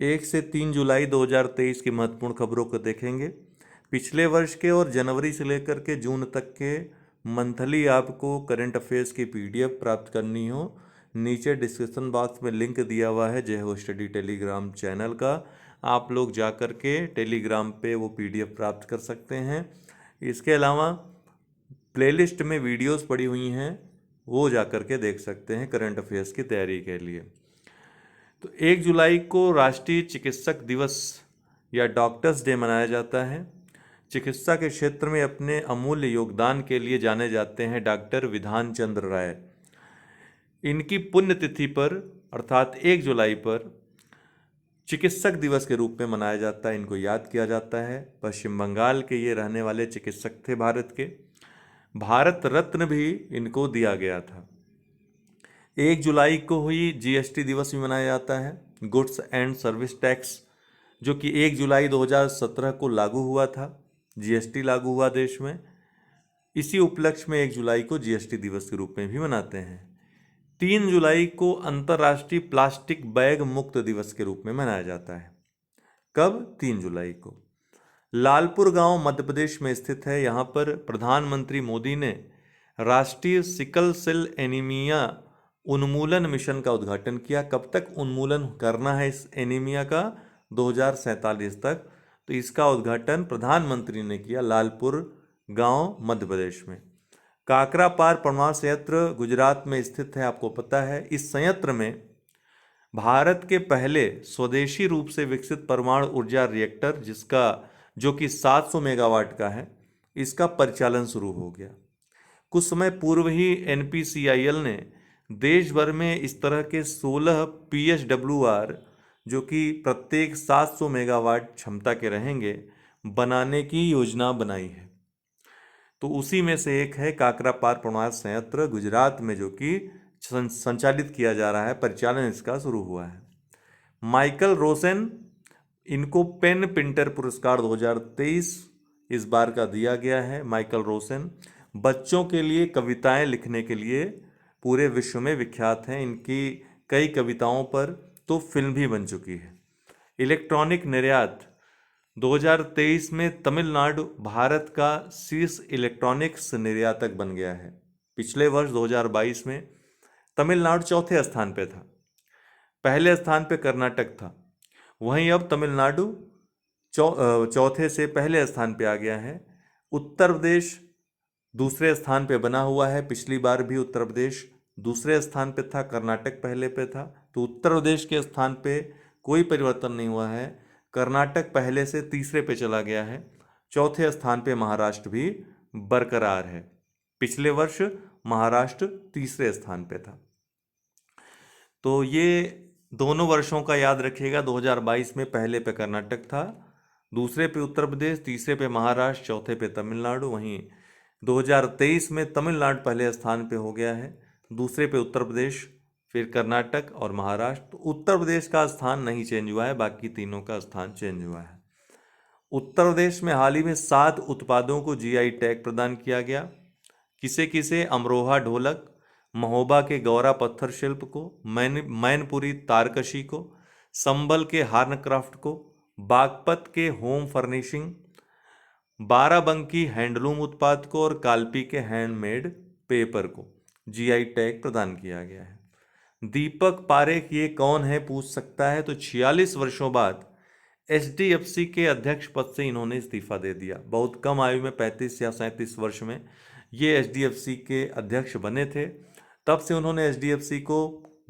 1 से 3 जुलाई 2023 की महत्वपूर्ण खबरों को देखेंगे। पिछले वर्ष के और जनवरी से लेकर के जून तक के मंथली आपको करंट अफेयर्स की पीडीएफ प्राप्त करनी हो, नीचे डिस्क्रिप्शन बॉक्स में लिंक दिया हुआ है जय हो स्टडी टेलीग्राम चैनल का। आप लोग जा कर के टेलीग्राम पे वो पीडीएफ प्राप्त कर सकते हैं। इसके अलावा प्लेलिस्ट में वीडियोस पड़ी हुई हैं, वो जा कर के देख सकते हैं करंट अफेयर्स की तैयारी के लिए। तो 1 जुलाई को राष्ट्रीय चिकित्सक दिवस या डॉक्टर्स डे मनाया जाता है। चिकित्सा के क्षेत्र में अपने अमूल्य योगदान के लिए जाने जाते हैं डॉक्टर विधान चंद्र राय। इनकी पुण्यतिथि पर अर्थात 1 जुलाई पर चिकित्सक दिवस के रूप में मनाया जाता है, इनको याद किया जाता है। पश्चिम बंगाल के ये रहने वाले चिकित्सक थे भारत के। भारत रत्न भी इनको दिया गया था। 1 जुलाई को हुई जीएसटी दिवस भी मनाया जाता है, गुड्स एंड सर्विस टैक्स, जो कि 1 जुलाई 2017 को लागू हुआ था। जीएसटी लागू हुआ देश में। इसी उपलक्ष्य में 1 जुलाई को जीएसटी दिवस के रूप में भी मनाते हैं। 3 जुलाई को अंतर्राष्ट्रीय प्लास्टिक बैग मुक्त दिवस के रूप में मनाया जाता है। कब? 3 जुलाई को। लालपुर गांव मध्य प्रदेश में स्थित है। यहाँ पर प्रधानमंत्री मोदी ने राष्ट्रीय सिकल सेल एनीमिया उन्मूलन मिशन का उद्घाटन किया। कब तक उन्मूलन करना है इस एनीमिया का? 2047 तक। तो इसका उद्घाटन प्रधानमंत्री ने किया लालपुर गांव मध्य प्रदेश में। काकरा पार परमाणु संयंत्र गुजरात में स्थित है, आपको पता है। इस संयंत्र में भारत के पहले स्वदेशी रूप से विकसित परमाणु ऊर्जा रिएक्टर जो कि 700 मेगावाट का है, इसका परिचालन शुरू हो गया। कुछ समय पूर्व ही एनपीसीआईएल ने देश भर में इस तरह के 16 पीएसडब्ल्यूआर, जो कि प्रत्येक 700 मेगावाट क्षमता के रहेंगे, बनाने की योजना बनाई है। तो उसी में से एक है काकरा पार परमाणु संयंत्र गुजरात में, जो कि संचालित किया जा रहा है, परिचालन इसका शुरू हुआ है। माइकल रोसेन, इनको पेन पिंटर पुरस्कार 2023 इस बार का दिया गया है। माइकल रोसेन बच्चों के लिए कविताएं लिखने के लिए पूरे विश्व में विख्यात हैं। इनकी कई कविताओं पर तो फिल्म भी बन चुकी है। इलेक्ट्रॉनिक निर्यात 2023 में तमिलनाडु भारत का शीर्ष इलेक्ट्रॉनिक्स निर्यातक बन गया है। पिछले वर्ष 2022 में तमिलनाडु चौथे स्थान पे था, पहले स्थान पे कर्नाटक था। वहीं अब तमिलनाडु चौथे से पहले स्थान पे आ गया है। उत्तर प्रदेश दूसरे स्थान पे बना हुआ है। पिछली बार भी उत्तर प्रदेश दूसरे स्थान पे था, कर्नाटक पहले पे था। तो उत्तर प्रदेश के स्थान पे कोई परिवर्तन नहीं हुआ है। कर्नाटक पहले से तीसरे पे चला गया है। चौथे स्थान पे महाराष्ट्र भी बरकरार है। पिछले वर्ष महाराष्ट्र तीसरे स्थान पे था। तो ये दोनों वर्षों का याद रखिएगा। 2022 में पहले पे कर्नाटक था, दूसरे पे उत्तर प्रदेश, तीसरे पे महाराष्ट्र, चौथे पे तमिलनाडु। वहीं 2023 में तमिलनाडु पहले स्थान पे हो गया है, दूसरे पे उत्तर प्रदेश, फिर कर्नाटक और महाराष्ट्र। तो उत्तर प्रदेश का स्थान नहीं चेंज हुआ है, बाकी तीनों का स्थान चेंज हुआ है। उत्तर प्रदेश में हाल ही में 7 उत्पादों को जीआई टैग प्रदान किया गया। किसे किसे? अमरोहा ढोलक, महोबा के गौरा पत्थर शिल्प को, मैनपुरी तारकशी को, संबल के हार्नक्राफ्ट को, बागपत के होम फर्निशिंग, बाराबंकी हैंडलूम उत्पाद को और कालपी के हैंडमेड पेपर को जीआई टैग प्रदान किया गया है। दीपक पारेख ये कौन है, पूछ सकता है। तो 46 वर्षों बाद एचडीएफसी के अध्यक्ष पद से इन्होंने इस्तीफा दे दिया। बहुत कम आयु में 35 या 37 वर्ष में ये एचडीएफसी के अध्यक्ष बने थे। तब से उन्होंने एचडीएफसी को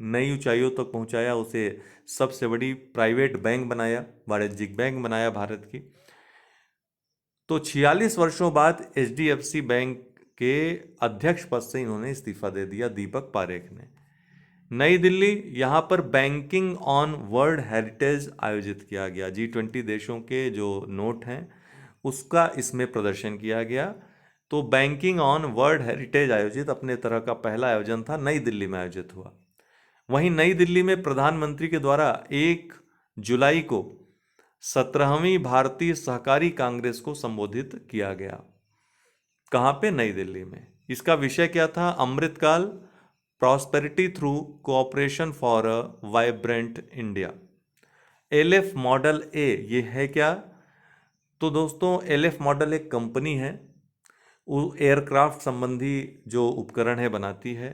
नई ऊंचाइयों तक पहुंचाया, उसे सबसे बड़ी प्राइवेट बैंक बनाया, वाणिज्यिक बैंक बनाया भारत की। तो 46 वर्षों बाद एचडीएफसी बैंक के अध्यक्ष पद से इन्होंने इस्तीफा दे दिया दीपक पारेख ने। नई दिल्ली, यहाँ पर बैंकिंग ऑन वर्ल्ड हेरिटेज आयोजित किया गया। G20 देशों के जो नोट हैं उसका इसमें प्रदर्शन किया गया। तो बैंकिंग ऑन वर्ल्ड हेरिटेज आयोजित अपने तरह का पहला आयोजन था, नई दिल्ली में आयोजित हुआ। वहीं नई दिल्ली में प्रधानमंत्री के द्वारा 1 जुलाई को 17वीं भारतीय सहकारी कांग्रेस को संबोधित किया गया। कहाँ पे? नई दिल्ली में। इसका विषय क्या था? Amrit Kaal, prosperity through cooperation for a vibrant India. LF model ए ये है क्या? तो दोस्तों एलएफ मॉडल एक कंपनी है, वो एयरक्राफ्ट संबंधी जो उपकरण है बनाती है।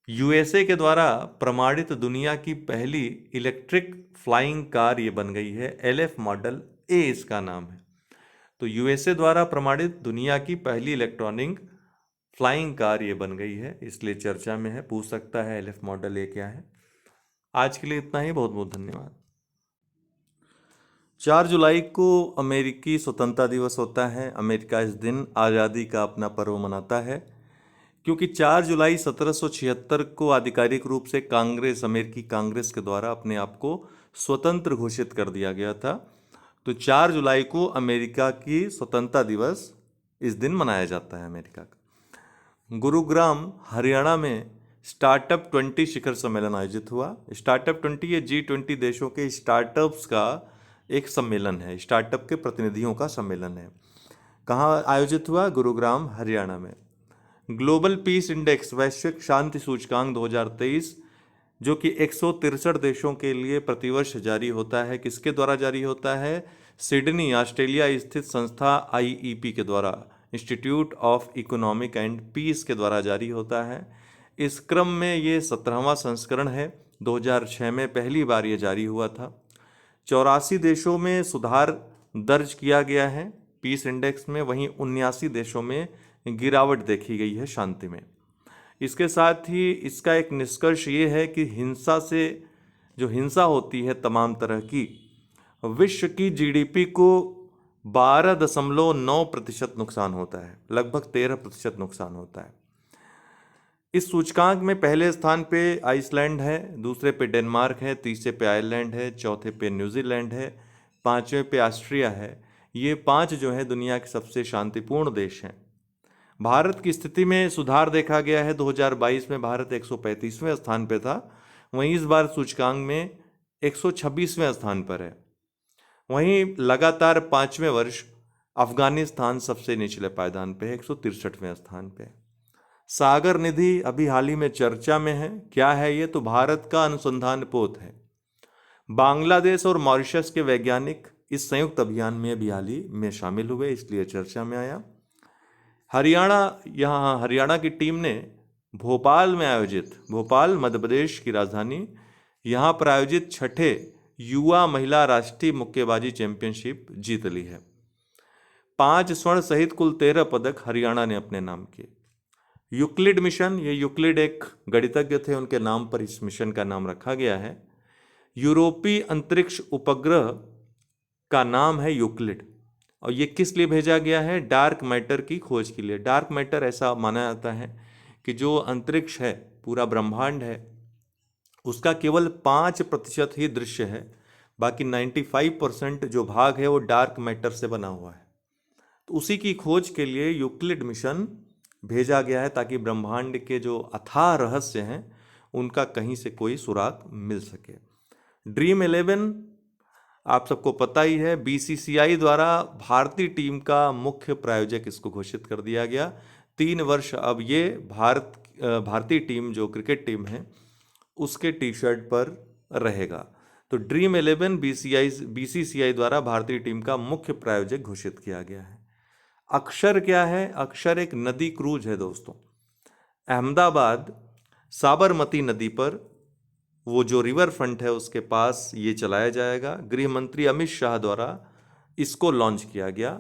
यूएसए के द्वारा प्रमाणित दुनिया की पहली इलेक्ट्रिक फ्लाइंग कार ये बन गई है। एलएफ मॉडल ए इसका नाम है। तो यूएसए द्वारा प्रमाणित दुनिया की पहली इलेक्ट्रॉनिक फ्लाइंग कार ये बन गई है, इसलिए चर्चा में है। पूछ सकता है एलएफ मॉडल ए क्या है। आज के लिए इतना ही, बहुत बहुत धन्यवाद। 4 जुलाई को अमेरिकी स्वतंत्रता दिवस होता है। अमेरिका इस दिन आज़ादी का अपना पर्व मनाता है, क्योंकि 4 जुलाई 1776 को आधिकारिक रूप से अमेरिकी कांग्रेस के द्वारा अपने आप को स्वतंत्र घोषित कर दिया गया था। तो 4 जुलाई को अमेरिका की स्वतंत्रता दिवस इस दिन मनाया जाता है अमेरिका का। गुरुग्राम हरियाणा में स्टार्टअप 20 शिखर सम्मेलन आयोजित हुआ। स्टार्टअप 20 ये G20 देशों के स्टार्टअप्स का एक सम्मेलन है, स्टार्टअप के प्रतिनिधियों का सम्मेलन है। कहाँ आयोजित हुआ? गुरुग्राम हरियाणा में। ग्लोबल पीस इंडेक्स वैश्विक शांति सूचकांक 2023 जो कि 163 देशों के लिए प्रतिवर्ष जारी होता है, किसके द्वारा जारी होता है? सिडनी ऑस्ट्रेलिया स्थित संस्था IEP के द्वारा, institute of economic and peace के द्वारा जारी होता है। इस क्रम में ये 17वां संस्करण है। 2006 में पहली बार ये जारी हुआ था। 84 देशों में सुधार दर्ज किया गया है पीस इंडेक्स में, वहीं 79 देशों में गिरावट देखी गई है शांति में। इसके साथ ही इसका एक निष्कर्ष ये है कि हिंसा होती है तमाम तरह की, विश्व की GDP को 12.9% नुकसान होता है, लगभग 13% नुकसान होता है। इस सूचकांक में पहले स्थान पे आइसलैंड है, दूसरे पे डेनमार्क है, तीसरे पे आयरलैंड है, चौथे पे न्यूजीलैंड है, पांचवें पे ऑस्ट्रिया है। ये 5 जो है दुनिया के सबसे शांतिपूर्ण देश हैं। भारत की स्थिति में सुधार देखा गया है। 2022 में भारत 135वें स्थान पे था, वहीं इस बार सूचकांक में 126वें स्थान पर है। वहीं लगातार 5वें वर्ष अफगानिस्तान सबसे निचले पायदान पे है, 163वें स्थान पे। सागर निधि अभी हाल ही में चर्चा में है। क्या है ये? तो भारत का अनुसंधान पोत है। बांग्लादेश और मॉरिशस के वैज्ञानिक इस संयुक्त अभियान में अभी हाल ही में शामिल हुए, इसलिए चर्चा में आया। हरियाणा की टीम ने भोपाल मध्य प्रदेश की राजधानी, यहाँ पर आयोजित 6ठे युवा महिला राष्ट्रीय मुक्केबाजी चैंपियनशिप जीत ली है। 5 स्वर्ण सहित कुल 13 पदक हरियाणा ने अपने नाम किए। यूक्लिड मिशन, ये यूक्लिड एक गणितज्ञ थे, उनके नाम पर इस मिशन का नाम रखा गया है। यूरोपीय अंतरिक्ष उपग्रह का नाम है यूक्लिड, और ये किस लिए भेजा गया है? डार्क मैटर की खोज के लिए। डार्क मैटर ऐसा माना जाता है कि जो अंतरिक्ष है, पूरा ब्रह्मांड है, उसका केवल 5% ही दृश्य है, बाकी 95% जो भाग है वो डार्क मैटर से बना हुआ है। तो उसी की खोज के लिए यूक्लिड मिशन भेजा गया है, ताकि ब्रह्मांड के जो अथाह रहस्य हैं उनका कहीं से कोई सुराग मिल सके। ड्रीम 11 आप सबको पता ही है, BCCI द्वारा भारतीय टीम का मुख्य प्रायोजक इसको घोषित कर दिया गया। 3 वर्ष अब ये भारतीय टीम जो क्रिकेट टीम है उसके टी-शर्ट पर रहेगा। तो ड्रीम 11 BCCI द्वारा भारतीय टीम का मुख्य प्रायोजक घोषित किया गया है। अक्षर क्या है? अक्षर एक नदी क्रूज है दोस्तों। अहमदाबाद साबरमती नदी पर, वो जो रिवर फ्रंट है उसके पास ये चलाया जाएगा। गृह मंत्री अमित शाह द्वारा इसको लॉन्च किया गया।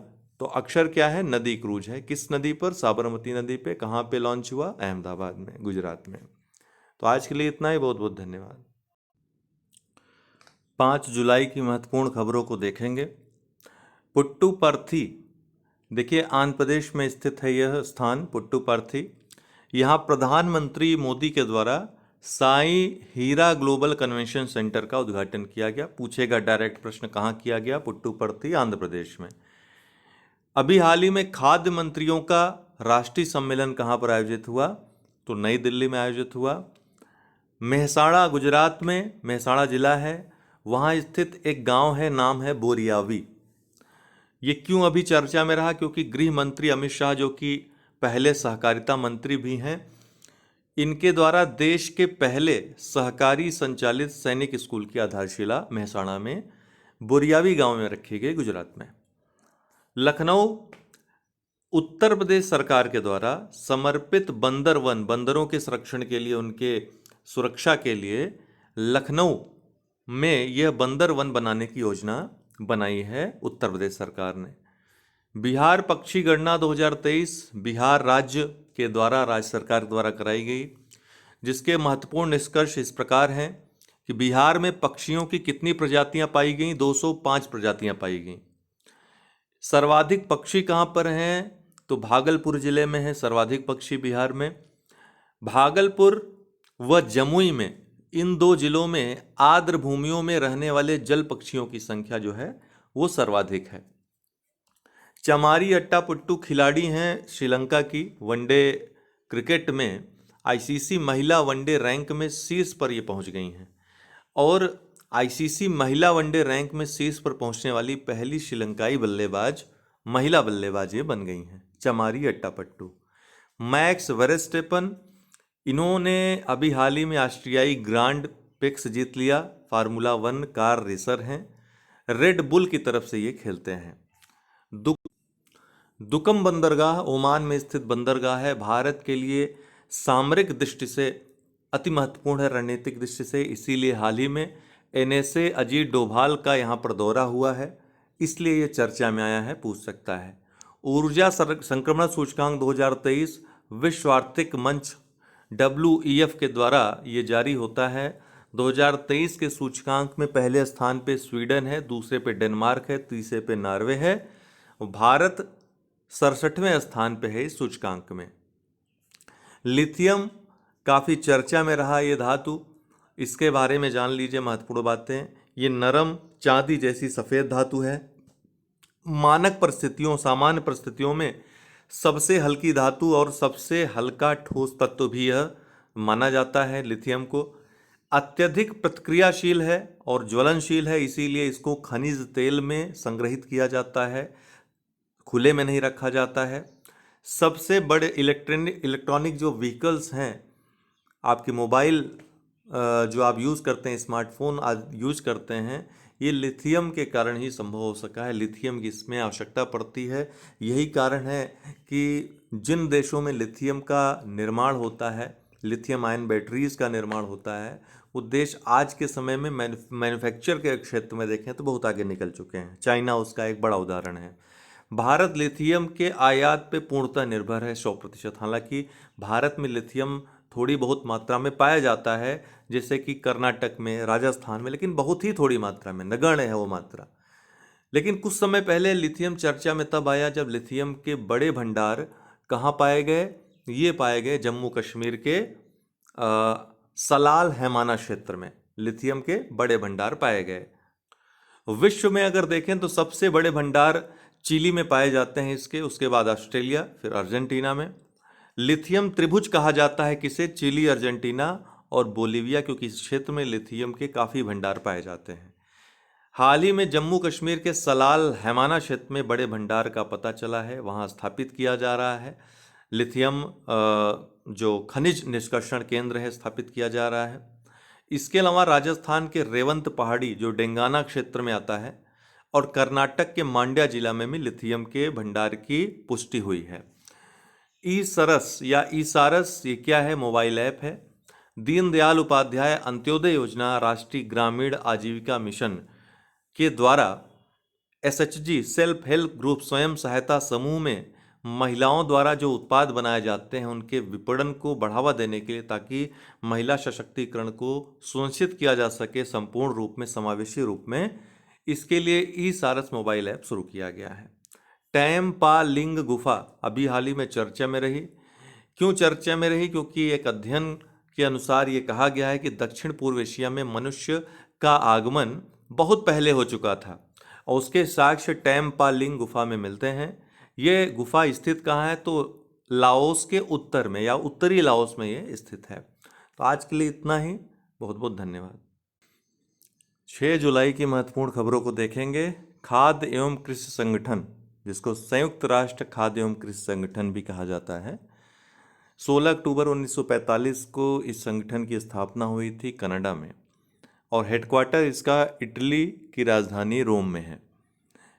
तो अक्षर क्या है? नदी क्रूज है। किस नदी पर? साबरमती नदी पे। कहाँ पे लॉन्च हुआ? अहमदाबाद में, गुजरात में। तो आज के लिए इतना ही, बहुत बहुत धन्यवाद। 5 जुलाई की महत्वपूर्ण खबरों को देखेंगे। पुट्टुपर्थी, देखिए आंध्र प्रदेश में स्थित है यह स्थान पुट्टुपर्थी। यहाँ प्रधानमंत्री मोदी के द्वारा साईं हीरा ग्लोबल कन्वेंशन सेंटर का उद्घाटन किया गया। पूछेगा डायरेक्ट प्रश्न, कहाँ किया गया? पुट्टुपर्थी, आंध्र प्रदेश में। अभी हाल ही में खाद्य मंत्रियों का राष्ट्रीय सम्मेलन कहाँ पर आयोजित हुआ? तो नई दिल्ली में आयोजित हुआ। मेहसाणा, गुजरात में मेहसाणा जिला है, वहाँ स्थित एक गांव है, नाम है बोरियावी। ये क्यों अभी चर्चा में रहा? क्योंकि गृह मंत्री अमित शाह, जो कि पहले सहकारिता मंत्री भी हैं, इनके द्वारा देश के पहले सहकारी संचालित सैनिक स्कूल की आधारशिला मेहसाणा में बोरियावी गांव में रखी गई, गुजरात में। लखनऊ उत्तर प्रदेश सरकार के द्वारा समर्पित बंदर वन, बंदरों के संरक्षण के लिए, उनके सुरक्षा के लिए लखनऊ में यह बंदर वन बनाने की योजना बनाई है उत्तर प्रदेश सरकार ने। बिहार पक्षी गणना 2023 बिहार राज्य के द्वारा, राज्य सरकार द्वारा कराई गई, जिसके महत्वपूर्ण निष्कर्ष इस प्रकार हैं कि बिहार में पक्षियों की कितनी प्रजातियां पाई गई? 205 प्रजातियां पाई गई। सर्वाधिक पक्षी कहाँ पर हैं? तो भागलपुर जिले में है सर्वाधिक पक्षी बिहार में। भागलपुर व जमुई में, इन दो जिलों में आर्द्र भूमियों में रहने वाले जल पक्षियों की संख्या जो है वो सर्वाधिक है। चमारी अट्टापुट्टू खिलाड़ी हैं श्रीलंका की, वनडे क्रिकेट में आईसीसी महिला वनडे रैंक में शीर्ष पर ये पहुंच गई हैं और आईसीसी महिला वनडे रैंक में शीर्ष पर पहुंचने वाली पहली श्रीलंकाई बल्लेबाज, महिला बल्लेबाज ये बन गई हैं, चमारी अट्टापट्टू। मैक्स वेरस्टेपन, इन्होंने अभी हाल ही में ऑस्ट्रियाई ग्रांड प्रिक्स जीत लिया, फार्मूला 1 कार रेसर हैं, रेड बुल की तरफ से ये खेलते हैं। दुकम बंदरगाह ओमान में स्थित बंदरगाह है, भारत के लिए सामरिक दृष्टि से अति महत्वपूर्ण है, रणनीतिक दृष्टि से, इसीलिए हाल ही में एनएसए अजीत डोभाल का यहाँ पर दौरा हुआ है, इसलिए ये चर्चा में आया है, पूछ सकता है। ऊर्जा संक्रमण सूचकांक 2023 विश्व आर्थिक मंच WEF के द्वारा ये जारी होता है। 2023 के सूचकांक में पहले स्थान पे स्वीडन है, दूसरे पे डेनमार्क है, तीसरे पे नॉर्वे है, भारत 67वें स्थान पे है इस सूचकांक में। लिथियम काफ़ी चर्चा में रहा ये धातु, इसके बारे में जान लीजिए महत्वपूर्ण बातें। ये नरम चांदी जैसी सफ़ेद धातु है, मानक परिस्थितियों, सामान्य परिस्थितियों में सबसे हल्की धातु और सबसे हल्का ठोस तत्व भी यह माना जाता है लिथियम को। अत्यधिक प्रतिक्रियाशील है और ज्वलनशील है, इसीलिए इसको खनिज तेल में संग्रहित किया जाता है, खुले में नहीं रखा जाता है। सबसे बड़े इलेक्ट्रॉनिक जो व्हीकल्स हैं, आपके मोबाइल जो आप यूज़ करते हैं, स्मार्टफोन आज यूज करते हैं, ये लिथियम के कारण ही संभव हो सका है। लिथियम की इसमें आवश्यकता पड़ती है, यही कारण है कि जिन देशों में लिथियम का निर्माण होता है, लिथियम आयन बैटरीज का निर्माण होता है, वो देश आज के समय में मैन्युफैक्चर के क्षेत्र में देखें तो बहुत आगे निकल चुके हैं। चाइना उसका एक बड़ा उदाहरण है। भारत लिथियम के आयात पे पूर्णतः निर्भर है 100%। हालांकि भारत में लिथियम थोड़ी बहुत मात्रा में पाया जाता है, जैसे कि कर्नाटक में, राजस्थान में, लेकिन बहुत ही थोड़ी मात्रा में, नगण्य है वो मात्रा। लेकिन कुछ समय पहले लिथियम चर्चा में तब आया जब लिथियम के बड़े भंडार कहाँ पाए गए? ये पाए गए जम्मू कश्मीर के सलाल हैमाना क्षेत्र में लिथियम के बड़े भंडार पाए गए। विश्व में अगर देखें तो सबसे बड़े भंडार चिली में पाए जाते हैं इसके, उसके बाद ऑस्ट्रेलिया, फिर अर्जेंटीना में। लिथियम त्रिभुज कहा जाता है किसे? चिली, अर्जेंटीना और बोलीविया, क्योंकि इस क्षेत्र में लिथियम के काफ़ी भंडार पाए जाते हैं। हाल ही में जम्मू कश्मीर के सलाल हैमाना क्षेत्र में बड़े भंडार का पता चला है, वहाँ स्थापित किया जा रहा है लिथियम जो खनिज निष्कर्षण केंद्र है, स्थापित किया जा रहा है। इसके अलावा राजस्थान के रेवंत पहाड़ी जो डेंगाना क्षेत्र में आता है और कर्नाटक के मांड्या जिला में भी लिथियम के भंडार की पुष्टि हुई है। ई सरस या ई सारस ये क्या है? मोबाइल ऐप है। दीनदयाल उपाध्याय अंत्योदय योजना राष्ट्रीय ग्रामीण आजीविका मिशन के द्वारा SHG सेल्फ हेल्प ग्रुप स्वयं सहायता समूह में महिलाओं द्वारा जो उत्पाद बनाए जाते हैं उनके विपणन को बढ़ावा देने के लिए, ताकि महिला सशक्तिकरण को सुनिश्चित किया जा सके संपूर्ण रूप में, समावेशी रूप में, इसके लिए ई सारस मोबाइल ऐप शुरू किया गया है। टैम्पालिंग गुफा अभी हाल ही में चर्चा में रही। क्यों चर्चा में रही? क्योंकि एक अध्ययन के अनुसार ये कहा गया है कि दक्षिण पूर्व एशिया में मनुष्य का आगमन बहुत पहले हो चुका था और उसके साक्ष्य टैम्पालिंग गुफा में मिलते हैं। ये गुफा स्थित कहाँ है? तो लाओस के उत्तर में या उत्तरी लाओस में ये स्थित है। तो आज के लिए इतना ही, बहुत बहुत धन्यवाद। 6 जुलाई की महत्वपूर्ण खबरों को देखेंगे। खाद्य एवं कृषि संगठन, जिसको संयुक्त राष्ट्र खाद्य एवं कृषि संगठन भी कहा जाता है, 16 अक्टूबर 1945 को इस संगठन की स्थापना हुई थी कनाडा में, और हेडक्वार्टर इसका इटली की राजधानी रोम में है।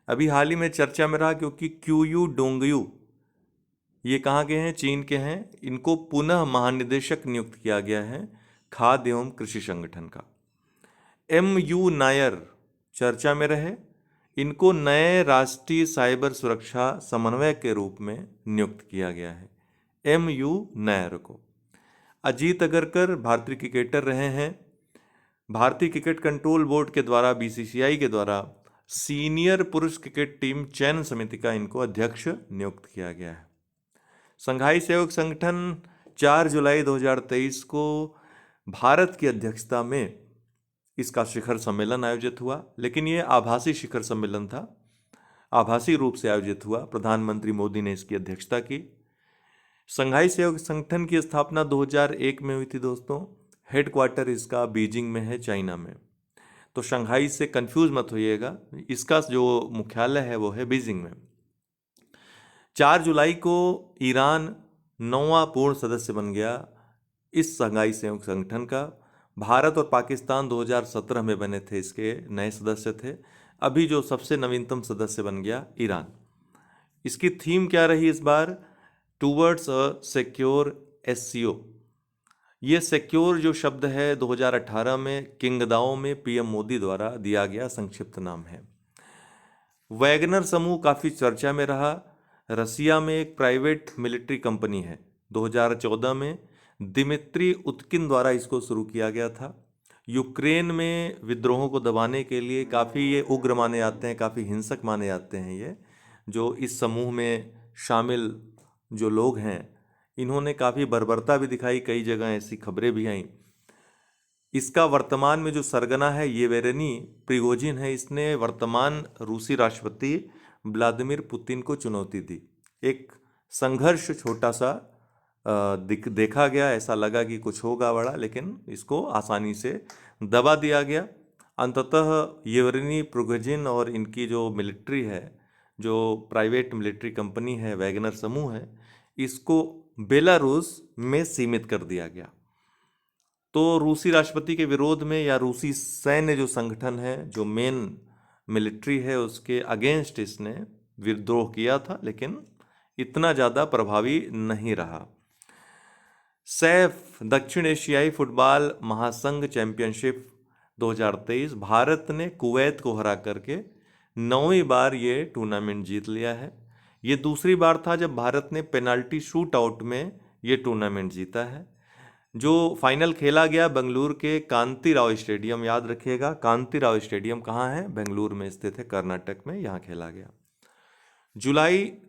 अभी हाल ही में चर्चा में रहा क्योंकि क्यूयू डोंगयू ये कहाँ के हैं, चीन के हैं। इनको पुनः महानिदेशक नियुक्त किया गया है खाद्य एवं कृषि संगठन का। MU नायर चर्चा में रहे, इनको नए राष्ट्रीय साइबर सुरक्षा समन्वयक के रूप में नियुक्त किया गया है, MU नायर को। अजीत अगरकर भारतीय क्रिकेटर रहे हैं। भारतीय क्रिकेट कंट्रोल बोर्ड के द्वारा, BCCI के द्वारा सीनियर पुरुष क्रिकेट टीम चयन समिति का इनको अध्यक्ष नियुक्त किया गया है। संघाई सहयोग संगठन 4 जुलाई 2023 को भारत की अध्यक्षता में इसका शिखर सम्मेलन आयोजित हुआ, लेकिन ये आभासी शिखर सम्मेलन था, आभासी रूप से आयोजित हुआ। प्रधानमंत्री मोदी ने इसकी अध्यक्षता की। संघाई सहयोग संगठन की स्थापना 2001 में हुई थी दोस्तों। हेडक्वार्टर इसका बीजिंग में है, चाइना में। तो शंघाई से कंफ्यूज मत होइएगा, इसका जो मुख्यालय है वो है बीजिंग में। 4 जुलाई को ईरान 9वां पूर्ण सदस्य बन गया इस संघाई सहयोग संगठन का। भारत और पाकिस्तान 2017 में बने थे, इसके नए सदस्य थे। अभी जो सबसे नवीनतम सदस्य बन गया ईरान। इसकी थीम क्या रही इस बार, टूवर्ड्स अ सिक्योर SCO। ये सिक्योर जो शब्द है 2018 में किंगदाओ में PM मोदी द्वारा दिया गया संक्षिप्त नाम है। वैगनर समूह काफ़ी चर्चा में रहा। रसिया में एक प्राइवेट मिलिट्री कंपनी है। 2014 में दिमित्री उत्किन द्वारा इसको शुरू किया गया था। यूक्रेन में विद्रोहों को दबाने के लिए काफ़ी ये उग्र माने जाते हैं, काफ़ी हिंसक माने जाते हैं। ये जो इस समूह में शामिल जो लोग हैं, इन्होंने काफ़ी बर्बरता भी दिखाई, कई जगह ऐसी खबरें भी आईं। इसका वर्तमान में जो सरगना है येवेरेनी प्रिगोजिन है, इसने वर्तमान रूसी राष्ट्रपति व्लादिमीर पुतिन को चुनौती दी। एक संघर्ष छोटा सा देखा गया, ऐसा लगा कि कुछ होगा बड़ा, लेकिन इसको आसानी से दबा दिया गया। अंततः येवेरेनी प्रिगोजिन और इनकी जो मिलिट्री है, जो प्राइवेट मिलिट्री कंपनी है, वैगनर समूह है, इसको बेलारूस में सीमित कर दिया गया। तो रूसी राष्ट्रपति के विरोध में, या रूसी सैन्य जो संगठन है, जो मेन मिलिट्री है, उसके अगेंस्ट इसने विद्रोह किया था, लेकिन इतना ज़्यादा प्रभावी नहीं रहा। सैफ दक्षिण एशियाई फुटबॉल महासंघ चैंपियनशिप 2023 भारत ने कुवैत को हरा करके 9वीं बार ये टूर्नामेंट जीत लिया है। ये दूसरी बार था जब भारत ने पेनाल्टी शूट आउट में ये टूर्नामेंट जीता है। जो फाइनल खेला गया बेंगलुरु के कांति राव स्टेडियम, याद रखिएगा कांति राव स्टेडियम कहाँ है, बेंगलुरु में स्थित है, कर्नाटक में, यहाँ खेला गया।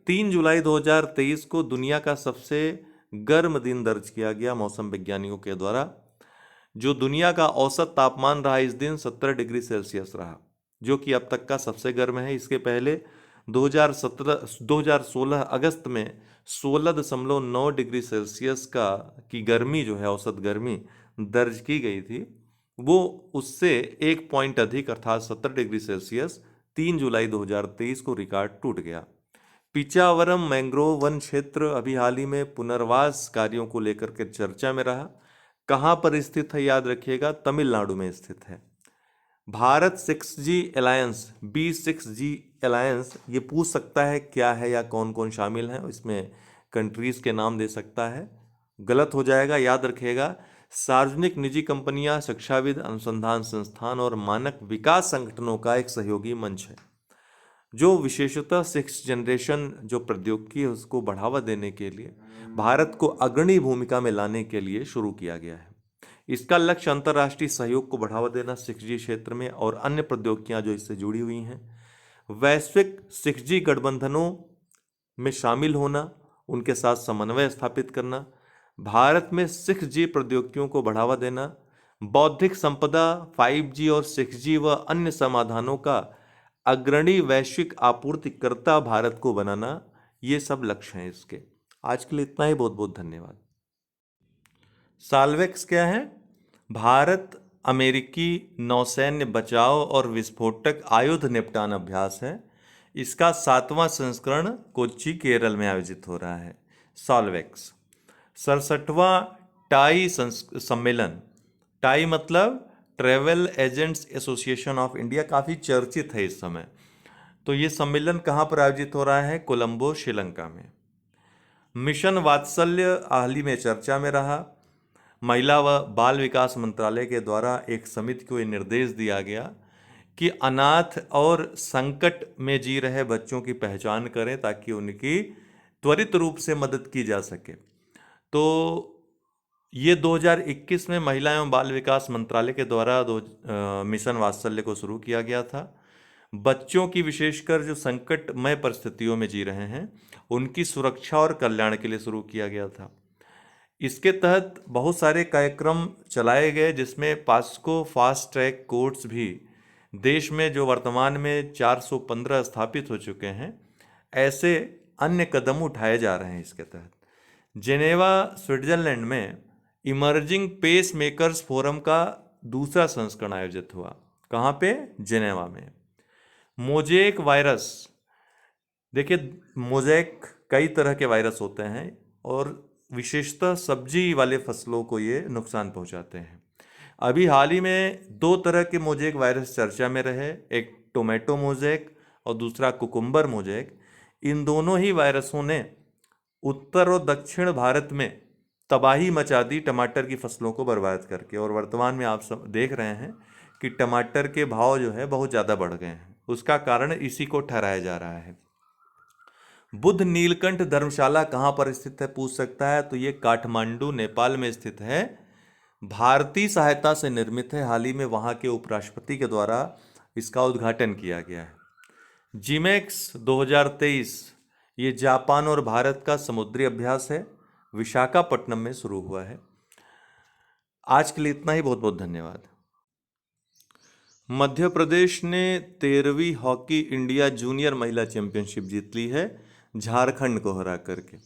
3 जुलाई 2023 को दुनिया का सबसे गर्म दिन दर्ज किया गया मौसम वैज्ञानिकों के द्वारा। जो दुनिया का औसत तापमान रहा इस दिन 17 डिग्री सेल्सियस रहा, जो कि अब तक का सबसे गर्म है। इसके पहले 2016 अगस्त में 16.9 डिग्री सेल्सियस की गर्मी जो है, औसत गर्मी दर्ज की गई थी। वो उससे 1 पॉइंट अधिक अर्थात 17 डिग्री सेल्सियस 3 जुलाई 2023 को रिकॉर्ड टूट गया। पिचावरम मैंग्रोव वन क्षेत्र अभी हाल ही में पुनर्वास कार्यों को लेकर के चर्चा में रहा। कहाँ पर स्थित है, याद रखिएगा, तमिलनाडु में स्थित है। Bharat 6G alliance, B6G alliance, ये पूछ सकता है क्या है या कौन कौन शामिल हैं, इसमें कंट्रीज के नाम दे सकता है, गलत हो जाएगा। याद रखिएगा, सार्वजनिक निजी कंपनियां, शिक्षाविद, अनुसंधान संस्थान और मानक विकास संगठनों का एक सहयोगी मंच है, जो विशेषतः 6th जनरेशन जो प्रौद्योगिकी है उसको बढ़ावा देने के लिए, भारत को अग्रणी भूमिका में लाने के लिए शुरू किया गया है। इसका लक्ष्य अंतर्राष्ट्रीय सहयोग को बढ़ावा देना 6G क्षेत्र में, और अन्य प्रौद्योगिकियां जो इससे जुड़ी हुई हैं, वैश्विक 6G गठबंधनों में शामिल होना, उनके साथ समन्वय स्थापित करना, भारत में 6G प्रौद्योगिकियों को बढ़ावा देना, बौद्धिक संपदा, 5G और 6G व अन्य समाधानों का अग्रणी वैश्विक आपूर्तिकर्ता भारत को बनाना, ये सब लक्ष्य हैं इसके। आज के लिए इतना ही, बहुत बहुत धन्यवाद। साल्वेक्स क्या है? भारत अमेरिकी नौसैन्य बचाव और विस्फोटक आयुध निपटान अभ्यास है। इसका 7वां संस्करण कोच्चि केरल में आयोजित हो रहा है। साल्वेक्स 67वां टाई सम्मेलन। टाई मतलब travel agents association of India, काफ़ी चर्चित है इस समय। तो ये सम्मेलन कहाँ पर आयोजित हो रहा है? कोलंबो, श्रीलंका में। मिशन वात्सल्य हाल ही में चर्चा में रहा। महिला व बाल विकास मंत्रालय के द्वारा एक समिति को ये निर्देश दिया गया कि अनाथ और संकट में जी रहे बच्चों की पहचान करें ताकि उनकी त्वरित रूप से मदद की जा सके। तो ये 2021 में महिला एवं बाल विकास मंत्रालय के द्वारा मिशन वात्सल्य को शुरू किया गया था। बच्चों की, विशेषकर जो संकटमय परिस्थितियों में जी रहे हैं, उनकी सुरक्षा और कल्याण के लिए शुरू किया गया था। इसके तहत बहुत सारे कार्यक्रम चलाए गए, जिसमें पास्को फास्ट ट्रैक कोर्ट्स भी देश में जो वर्तमान में 415 स्थापित हो चुके हैं, ऐसे अन्य कदम उठाए जा रहे हैं इसके तहत। जेनेवा, स्विट्जरलैंड में इमर्जिंग पेस मेकर्स फोरम का दूसरा संस्करण आयोजित हुआ। कहाँ पे? जेनेवा में। मोजेक वायरस, देखिए मोजेक कई तरह के वायरस होते हैं और विशेषतः सब्जी वाले फसलों को ये नुकसान पहुंचाते हैं। अभी हाल ही में दो तरह के मोजेक वायरस चर्चा में रहे, एक टोमेटो मोजेक और दूसरा कुकुम्बर मोजेक। इन दोनों ही वायरसों ने उत्तर और दक्षिण भारत में तबाही मचा दी टमाटर की फसलों को बर्बाद करके, और वर्तमान में आप सब देख रहे हैं कि टमाटर के भाव जो है बहुत ज़्यादा बढ़ गए हैं। उसका कारण इसी को ठहराया जा रहा है। बुद्ध नीलकंठ धर्मशाला कहाँ पर स्थित है, पूछ सकता है। तो ये काठमांडू, नेपाल में स्थित है। भारतीय सहायता से निर्मित है। हाल ही में वहाँ के उपराष्ट्रपति के द्वारा इसका उद्घाटन किया गया है। जिमेक्स 2023 ये जापान और भारत का समुद्री अभ्यास है, विशाखापट्टनम में शुरू हुआ है। आज के लिए इतना ही। बहुत बहुत धन्यवाद। मध्य प्रदेश ने 13वीं हॉकी इंडिया जूनियर महिला चैंपियनशिप जीत ली है, झारखंड को हरा करके।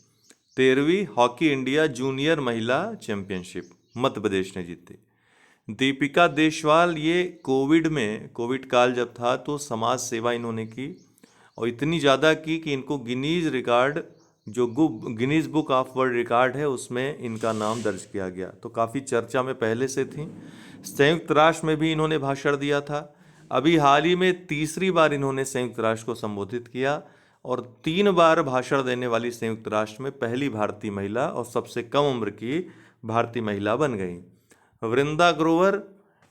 13वीं हॉकी इंडिया जूनियर महिला चैंपियनशिप मध्य प्रदेश ने जीती। दीपिका देशवाल, ये कोविड काल जब था तो समाज सेवा इन्होंने की, और इतनी ज़्यादा की कि इनको Guinness book of world record है उसमें इनका नाम दर्ज किया गया। तो काफ़ी चर्चा में पहले से थी। संयुक्त राष्ट्र में भी इन्होंने भाषण दिया था। अभी हाल ही में तीसरी बार इन्होंने संयुक्त राष्ट्र को संबोधित किया, और 3 बार भाषण देने वाली संयुक्त राष्ट्र में पहली भारतीय महिला और सबसे कम उम्र की भारतीय महिला बन गई। वृंदा ग्रोवर,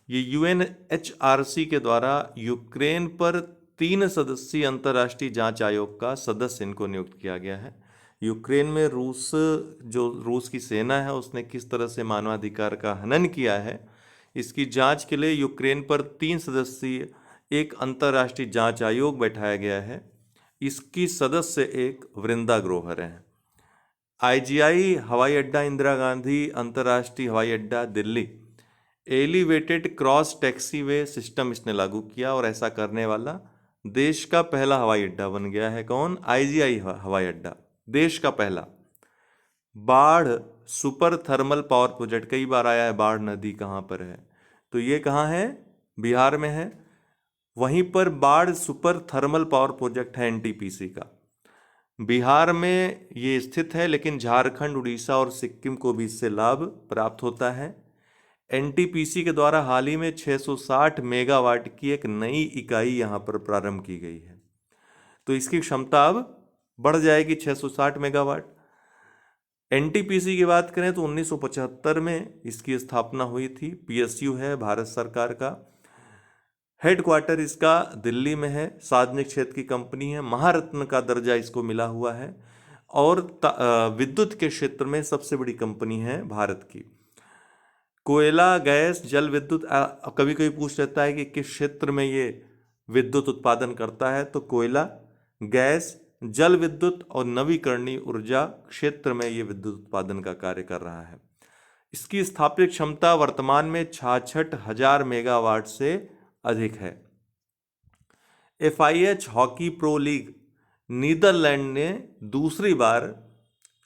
ये UNHRC के द्वारा यूक्रेन पर 3 सदस्यीय अंतर्राष्ट्रीय जांच आयोग का सदस्य इनको नियुक्त किया गया है। यूक्रेन में रूस की सेना है, उसने किस तरह से मानवाधिकार का हनन किया है, इसकी जांच के लिए यूक्रेन पर 3 सदस्यीय एक अंतर्राष्ट्रीय जांच आयोग बैठाया गया है। इसकी सदस्य एक वृंदा ग्रोवर हैं। IGI हवाई अड्डा, इंदिरा गांधी अंतर्राष्ट्रीय हवाई अड्डा Delhi, elevated cross taxiway system इसने लागू किया, और ऐसा करने वाला देश का पहला हवाई अड्डा बन गया है। कौन? IGI हवाई अड्डा, देश का पहला। बाढ़ सुपर थर्मल पावर प्रोजेक्ट, कई बार आया है बाढ़ नदी कहाँ पर है, तो ये कहाँ है? बिहार में है। वहीं पर बाढ़ सुपर थर्मल पावर प्रोजेक्ट है NTPC का, बिहार में ये स्थित है, लेकिन झारखंड, उड़ीसा और सिक्किम को भी इससे लाभ प्राप्त होता है। NTPC के द्वारा हाल ही में 660 मेगावाट की एक नई इकाई यहाँ पर प्रारंभ की गई है, तो इसकी क्षमता अब बढ़ जाएगी 660 मेगावाट। NTPC की बात करें तो 1975 में इसकी स्थापना हुई थी। PSU है भारत सरकार का। हेडक्वार्टर इसका दिल्ली में है। सार्वजनिक क्षेत्र की कंपनी है। महारत्न का दर्जा इसको मिला हुआ है, और विद्युत के क्षेत्र में सबसे बड़ी कंपनी है भारत की। कोयला, गैस, जल विद्युत, कभी कभी पूछ लेता है कि किस क्षेत्र में ये विद्युत उत्पादन करता है, तो कोयला, गैस, जल विद्युत और नवीकरणीय ऊर्जा क्षेत्र में ये विद्युत उत्पादन का कार्य कर रहा है। इसकी स्थापित क्षमता वर्तमान में 66,000 मेगावाट से अधिक है। FIH hockey pro league, Netherland ने दूसरी बार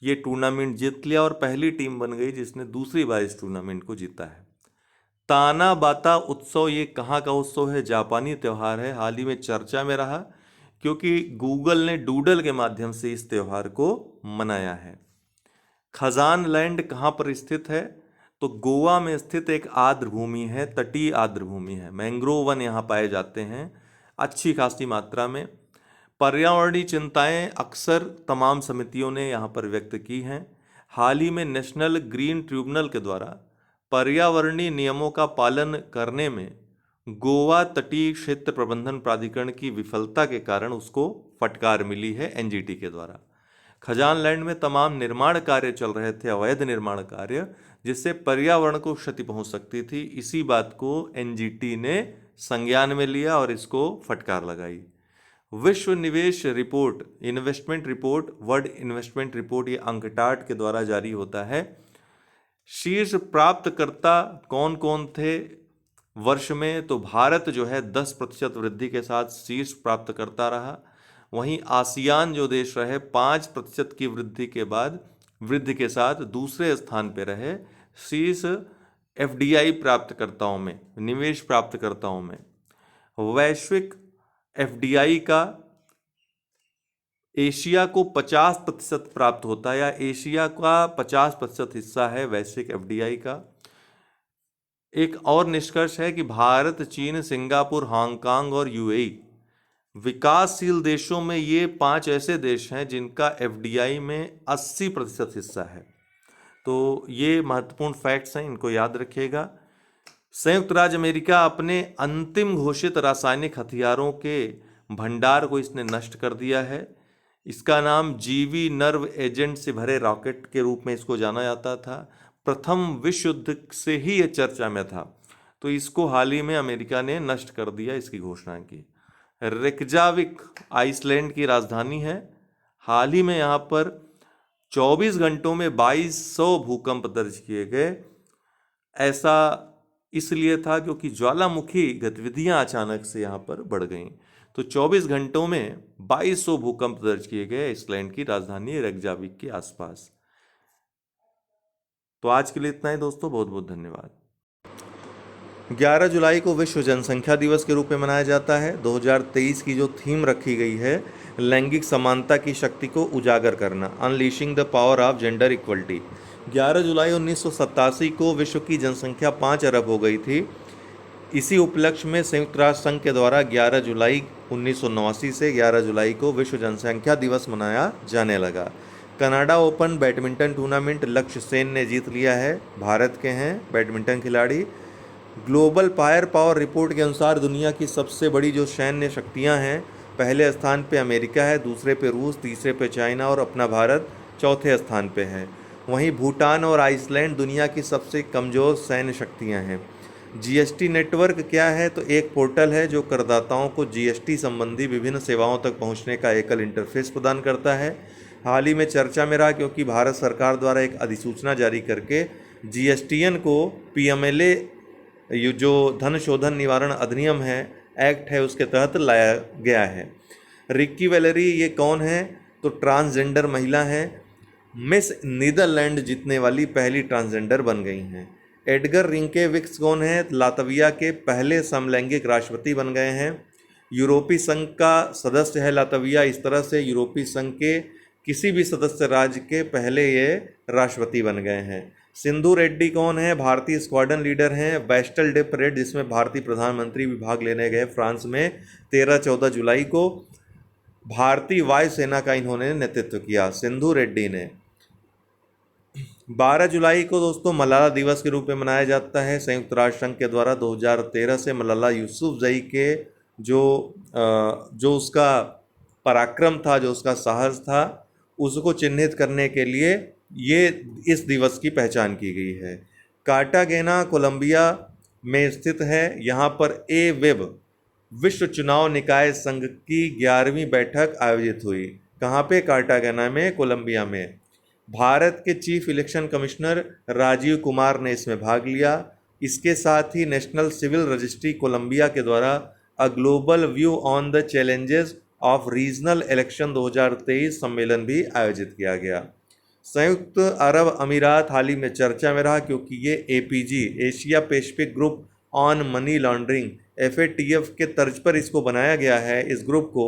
ये टूर्नामेंट जीत लिया और पहली टीम बन गई जिसने दूसरी बार इस टूर्नामेंट को जीता है। ताना बाता उत्सव, ये कहाँ का उत्सव है? जापानी त्यौहार है। हाल ही में चर्चा में रहा क्योंकि गूगल ने डूडल के माध्यम से इस त्यौहार को मनाया है। खजान लैंड कहाँ पर स्थित है? तो गोवा में स्थित एक आर्द्र भूमि है, तटीय आर्द्र भूमि है। मैंग्रोव वन यहाँ पाए जाते हैं अच्छी खासी मात्रा में। पर्यावरणीय चिंताएं अक्सर तमाम समितियों ने यहाँ पर व्यक्त की हैं। हाल ही में नेशनल ग्रीन ट्रिब्यूनल के द्वारा पर्यावरणीय नियमों का पालन करने में गोवा तटीय क्षेत्र प्रबंधन प्राधिकरण की विफलता के कारण उसको फटकार मिली है एनजीटी के द्वारा। खजान लैंड में तमाम निर्माण कार्य चल रहे थे, अवैध निर्माण कार्य, जिससे पर्यावरण को क्षति पहुंच सकती थी। इसी बात को एनजीटी ने संज्ञान में लिया और इसको फटकार लगाई। विश्व निवेश report, investment report, world investment report, ये अंकटाड के द्वारा जारी होता है। शीर्ष प्राप्तकर्ता कौन कौन थे वर्ष में? तो भारत जो है 10% वृद्धि के साथ शीर्ष प्राप्तकर्ता रहा। वहीं आसियान जो देश रहे 5% की वृद्धि के साथ दूसरे स्थान पर रहे शीर्ष एफडीआई प्राप्तकर्ताओं में, निवेश प्राप्तकर्ताओं में। वैश्विक एफडीआई का एशिया को 50% प्राप्त होता है, या एशिया का 50% हिस्सा है वैश्विक एफडीआई का। एक और निष्कर्ष है कि भारत, चीन, सिंगापुर, हांगकांग और यूएई विकासशील देशों में ये 5 ऐसे देश हैं जिनका एफडीआई में 80% हिस्सा है। तो ये महत्वपूर्ण फैक्ट्स हैं, इनको याद रखिएगा। संयुक्त राज्य अमेरिका अपने अंतिम घोषित रासायनिक हथियारों के भंडार को इसने नष्ट कर दिया है। इसका नाम जीवी नर्व एजेंट से भरे रॉकेट के रूप में इसको जाना जाता था। प्रथम विश्व युद्ध से ही ये चर्चा में था, तो इसको हाल ही में अमेरिका ने नष्ट कर दिया, इसकी घोषणा की। रेकजाविक आइसलैंड की राजधानी है। हाल ही में यहाँ पर 24 घंटों में 2200 भूकंप दर्ज किए गए। ऐसा इसलिए था क्योंकि ज्वालामुखी गतिविधियां अचानक से यहाँ पर बढ़ गईं। तो 24 घंटों में 2200 भूकंप दर्ज किए गए आइसलैंड की राजधानी रेकजाविक के आसपास। तो आज के लिए इतना ही दोस्तों, बहुत बहुत धन्यवाद। 11 जुलाई को विश्व जनसंख्या दिवस के रूप में मनाया जाता है। 2023 की जो थीम रखी गई है, लैंगिक समानता की शक्ति को उजागर करना, unleashing the power of gender equality. 11 जुलाई 1987 को विश्व की जनसंख्या 5 अरब हो गई थी। इसी उपलक्ष्य में संयुक्त राष्ट्र संघ के द्वारा 11 जुलाई 1989 से 11 जुलाई को विश्व जनसंख्या दिवस मनाया जाने लगा। कनाडा ओपन बैडमिंटन टूर्नामेंट लक्ष्य सेन ने जीत लिया है, भारत के हैं बैडमिंटन खिलाड़ी। ग्लोबल फायर पावर रिपोर्ट के अनुसार दुनिया की सबसे बड़ी जो सैन्य शक्तियां हैं, पहले स्थान पे अमेरिका है, दूसरे पे रूस, तीसरे पे चाइना और अपना भारत चौथे स्थान पे है। वहीं भूटान और आइसलैंड दुनिया की सबसे कमज़ोर सैन्य शक्तियां हैं। जीएसटी नेटवर्क क्या है? तो एक पोर्टल है जो करदाताओं को जीएसटी संबंधी विभिन्न सेवाओं तक पहुंचने का एकल इंटरफेस प्रदान करता है। हाल ही में चर्चा में रहा क्योंकि भारत सरकार द्वारा एक अधिसूचना जारी करके जीएसटीएन को पीएमएलए, जो धन शोधन निवारण अधिनियम है, एक्ट है, उसके तहत लाया गया है। रिक्की वैलेरी ये कौन है? तो ट्रांसजेंडर महिला हैं, मिस नीदरलैंड जीतने वाली पहली ट्रांसजेंडर बन गई हैं। एडगर रिंकेविक्स कौन है? लातविया के पहले समलैंगिक राष्ट्रपति बन गए हैं। यूरोपीय संघ का सदस्य है लातविया। इस तरह से यूरोपीय संघ के किसी भी सदस्य राज्य के पहले ये राष्ट्रपति बन गए हैं। सिंधु रेड्डी कौन है? भारतीय स्क्वाड्रन लीडर हैं वेस्टल डे परेड, जिसमें भारतीय प्रधानमंत्री भी भाग लेने गए फ्रांस में 13-14 जुलाई को। भारतीय वायुसेना का इन्होंने नेतृत्व किया, सिंधु रेड्डी ने। 12 जुलाई को दोस्तों मलाला दिवस के रूप में मनाया जाता है। संयुक्त राष्ट्र संघ के द्वारा 2013 से मलाला यूसुफजई के जो उसका पराक्रम था, जो उसका साहस था, उसको चिन्हित करने के लिए ये इस दिवस की पहचान की गई है। कार्टागेना कोलंबिया में स्थित है। यहाँ पर वेब विश्व चुनाव निकाय संघ की 11वीं बैठक आयोजित हुई। कहाँ पे? कार्टागेना में, कोलंबिया में। भारत के chief election commissioner Rajiv Kumar ने इसमें भाग लिया। इसके साथ ही नेशनल सिविल रजिस्ट्री कोलंबिया के द्वारा a global view on the challenges of regional election 2023 सम्मेलन भी आयोजित किया गया। संयुक्त अरब अमीरात हाल ही में चर्चा में रहा क्योंकि ये APG, Asia Pacific group on money laundering, FATF के तर्ज पर इसको बनाया गया है। इस ग्रुप को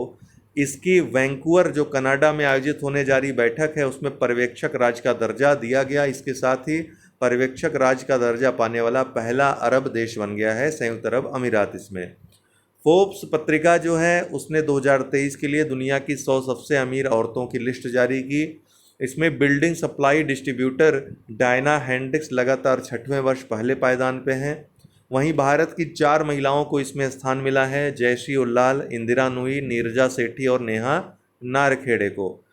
इसकी वैंकूवर जो कनाडा में आयोजित होने जा रही बैठक है उसमें पर्यवेक्षक राज्य का दर्जा दिया गया। इसके साथ ही पर्यवेक्षक राज्य का दर्जा पाने वाला पहला अरब देश बन गया है संयुक्त अरब अमीरात। इसमें फोर्ब्स पत्रिका जो है उसने 2023 के लिए दुनिया की 100 सबसे अमीर औरतों की लिस्ट जारी की। इसमें building supply distributor Diana Hendricks लगातार 6वें वर्ष पहले पायदान पे हैं। वहीं भारत की 4 महिलाओं को इसमें स्थान मिला है, जयश्री उल्लाल, इंदिरा नूई, नीरजा सेठी और नेहा नारखेड़े को।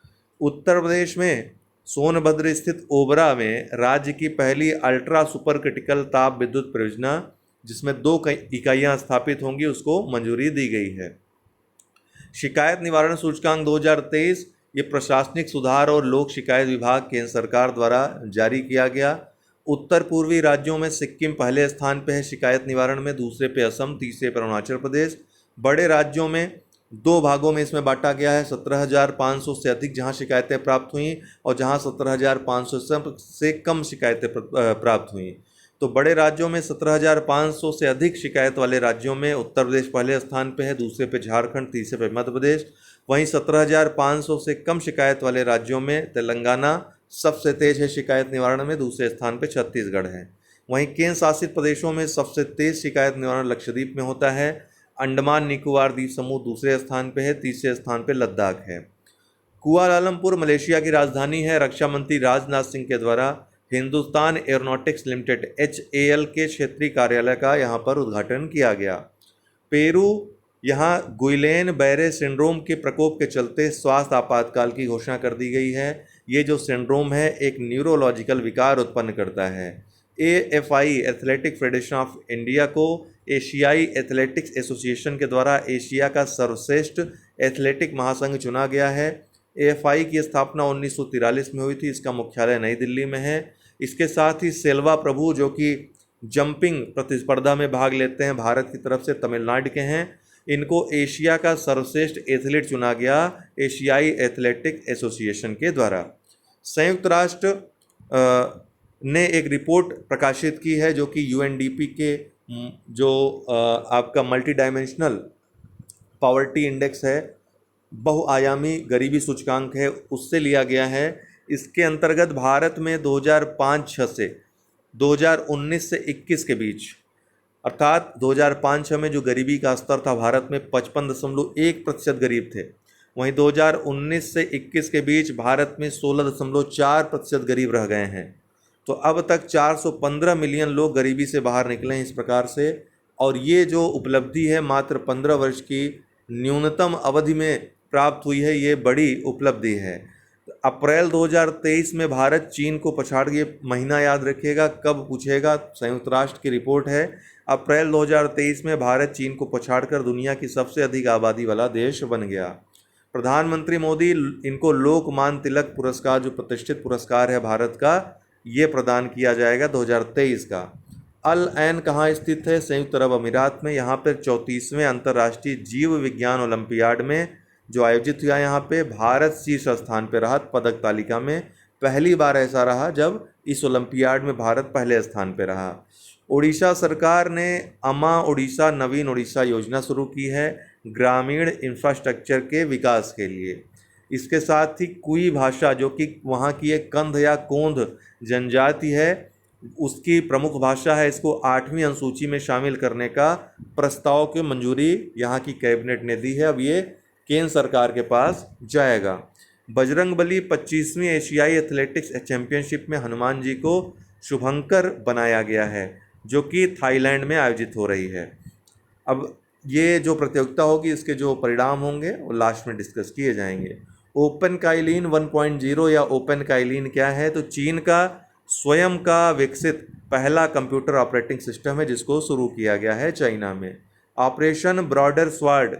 उत्तर प्रदेश में सोनभद्र स्थित ओबरा में राज्य की पहली अल्ट्रा सुपर क्रिटिकल ताप विद्युत परियोजना जिसमें 2 इकाइयां स्थापित होंगी उसको मंजूरी दी गई है। शिकायत निवारण सूचकांक 2023 ये प्रशासनिक सुधार और लोक शिकायत विभाग केंद्र सरकार द्वारा जारी किया गया। उत्तर पूर्वी राज्यों में सिक्किम पहले स्थान पे है शिकायत निवारण में, दूसरे पे असम, तीसरे पर अरुणाचल प्रदेश। बड़े राज्यों में 2 भागों में इसमें बांटा गया है, 17,500 से अधिक जहां शिकायतें प्राप्त हुई और जहां 17,500 से कम शिकायतें प्राप्त हुई। तो बड़े राज्यों में 17,500 से अधिक शिकायत वाले राज्यों में उत्तर प्रदेश पहले स्थान पे है, दूसरे पे झारखंड, तीसरे पे मध्य प्रदेश। वहीं 17,500 से कम शिकायत वाले राज्यों में तेलंगाना सबसे तेज है शिकायत निवारण में, दूसरे स्थान पे छत्तीसगढ़ है। वहीं केंद्र शासित प्रदेशों में सबसे तेज शिकायत निवारण लक्षद्वीप में होता है, अंडमान निकोबार द्वीप समूह दूसरे स्थान पे है, तीसरे स्थान पे लद्दाख है। कुआलालंपुर मलेशिया की राजधानी है। रक्षा मंत्री राजनाथ सिंह के द्वारा हिंदुस्तान एयरोनॉटिक्स लिमिटेड HAL के क्षेत्रीय कार्यालय का यहाँ पर उद्घाटन किया गया। पेरू यहाँ गुइलेन बैरे सिंड्रोम के प्रकोप के चलते स्वास्थ्य आपातकाल की घोषणा कर दी गई है। ये जो सिंड्रोम है एक न्यूरोलॉजिकल विकार उत्पन्न करता है। AFI athletic federation of India को एशियाई एथलेटिक्स एसोसिएशन के द्वारा एशिया का सर्वश्रेष्ठ एथलेटिक महासंघ चुना गया है। AFI की स्थापना 1943 में हुई थी। इसका मुख्यालय नई दिल्ली में है। इसके साथ ही सेल्वा प्रभु जो कि जंपिंग प्रतिस्पर्धा में भाग लेते हैं, भारत की तरफ से तमिलनाडु के हैं, इनको एशिया का सर्वश्रेष्ठ एथलीट चुना गया एशियाई एथलेटिक एसोसिएशन के द्वारा। संयुक्त राष्ट्र ने एक रिपोर्ट प्रकाशित की है जो कि UNDP के जो आपका मल्टी डायमेंशनल पॉवर्टी इंडेक्स है, बहुआयामी गरीबी सूचकांक है, उससे लिया गया है। इसके अंतर्गत भारत में 2005-06 से 2019 से 21 के बीच, अर्थात 2005-06 में जो गरीबी का स्तर था भारत में 55.1% गरीब थे, वहीं 2019 से 21 के बीच भारत में 16.4% गरीब रह गए हैं। तो अब तक 415 मिलियन लोग गरीबी से बाहर निकले हैं इस प्रकार से। और ये जो उपलब्धि है मात्र 15 वर्ष की न्यूनतम अवधि में प्राप्त हुई है, ये बड़ी उपलब्धि है। अप्रैल 2023 में भारत चीन को पछाड़ गया। महीना याद रखिएगा, कब पूछेगा, संयुक्त राष्ट्र की रिपोर्ट है। अप्रैल 2023 में भारत चीन को पछाड़कर दुनिया की सबसे अधिक आबादी वाला देश बन गया। प्रधानमंत्री मोदी इनको लोकमान्य तिलक पुरस्कार, जो प्रतिष्ठित पुरस्कार है भारत का, ये प्रदान किया जाएगा 2023 का। अल ऐन कहाँ स्थित है? संयुक्त अरब अमीरात में। यहाँ पर 34वें अंतर्राष्ट्रीय जीव विज्ञान ओलंपियाड में जो आयोजित हुआ, यहाँ पे भारत शीर्ष स्थान पर रहा पदक तालिका में। पहली बार ऐसा रहा जब इस ओलंपियाड में भारत पहले स्थान पर रहा। उड़ीसा सरकार ने अमा उड़ीसा नवीन उड़ीसा योजना शुरू की है ग्रामीण इंफ्रास्ट्रक्चर के विकास के लिए। इसके साथ ही कुई भाषा जो कि वहाँ की एक कंध या कोंध जनजाति है, उसकी प्रमुख भाषा है, इसको 8वीं अनुसूची में शामिल करने का प्रस्ताव की मंजूरी यहाँ की कैबिनेट ने दी है। अब ये केंद्र सरकार के पास जाएगा। बजरंगबली 25वीं एशियाई एथलेटिक्स चैंपियनशिप में हनुमान जी को शुभंकर बनाया गया है जो कि थाईलैंड में आयोजित हो रही है। अब ये जो प्रतियोगिता होगी इसके जो परिणाम होंगे वो लास्ट में डिस्कस किए जाएंगे। ओपन काइलिन 1.0 या ओपन काइलिन क्या है? तो चीन का स्वयं का विकसित पहला कंप्यूटर ऑपरेटिंग सिस्टम है जिसको शुरू किया गया है चाइना में। ऑपरेशन ब्रॉडर स्वॉर्ड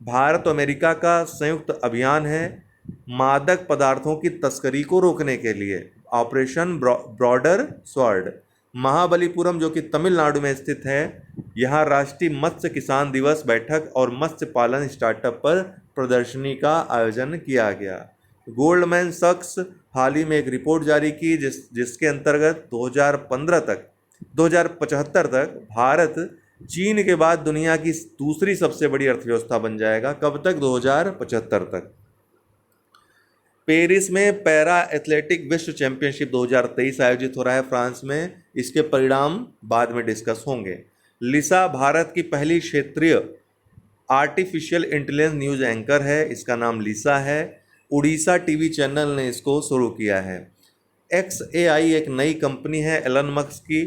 भारत और अमेरिका का संयुक्त अभियान है मादक पदार्थों की तस्करी को रोकने के लिए। Operation broader sword. महाबलीपुरम जो कि तमिलनाडु में स्थित है, यहाँ राष्ट्रीय मत्स्य किसान दिवस बैठक और मत्स्य पालन स्टार्टअप पर प्रदर्शनी का आयोजन किया गया। गोल्डमैन सैक्स हाल ही में एक रिपोर्ट जारी की जिसके अंतर्गत 2075 तक भारत चीन के बाद दुनिया की दूसरी सबसे बड़ी अर्थव्यवस्था बन जाएगा। कब तक? 2075 तक। पेरिस में पैरा एथलेटिक विश्व चैंपियनशिप 2023 आयोजित हो रहा है फ्रांस में। इसके परिणाम बाद में डिस्कस होंगे। लिसा भारत की पहली क्षेत्रीय आर्टिफिशियल इंटेलिजेंस न्यूज एंकर है। इसका नाम लिसा है। उड़ीसा टीवी चैनल ने इसको शुरू किया है। XAI एक नई कंपनी है एलन मस्क की।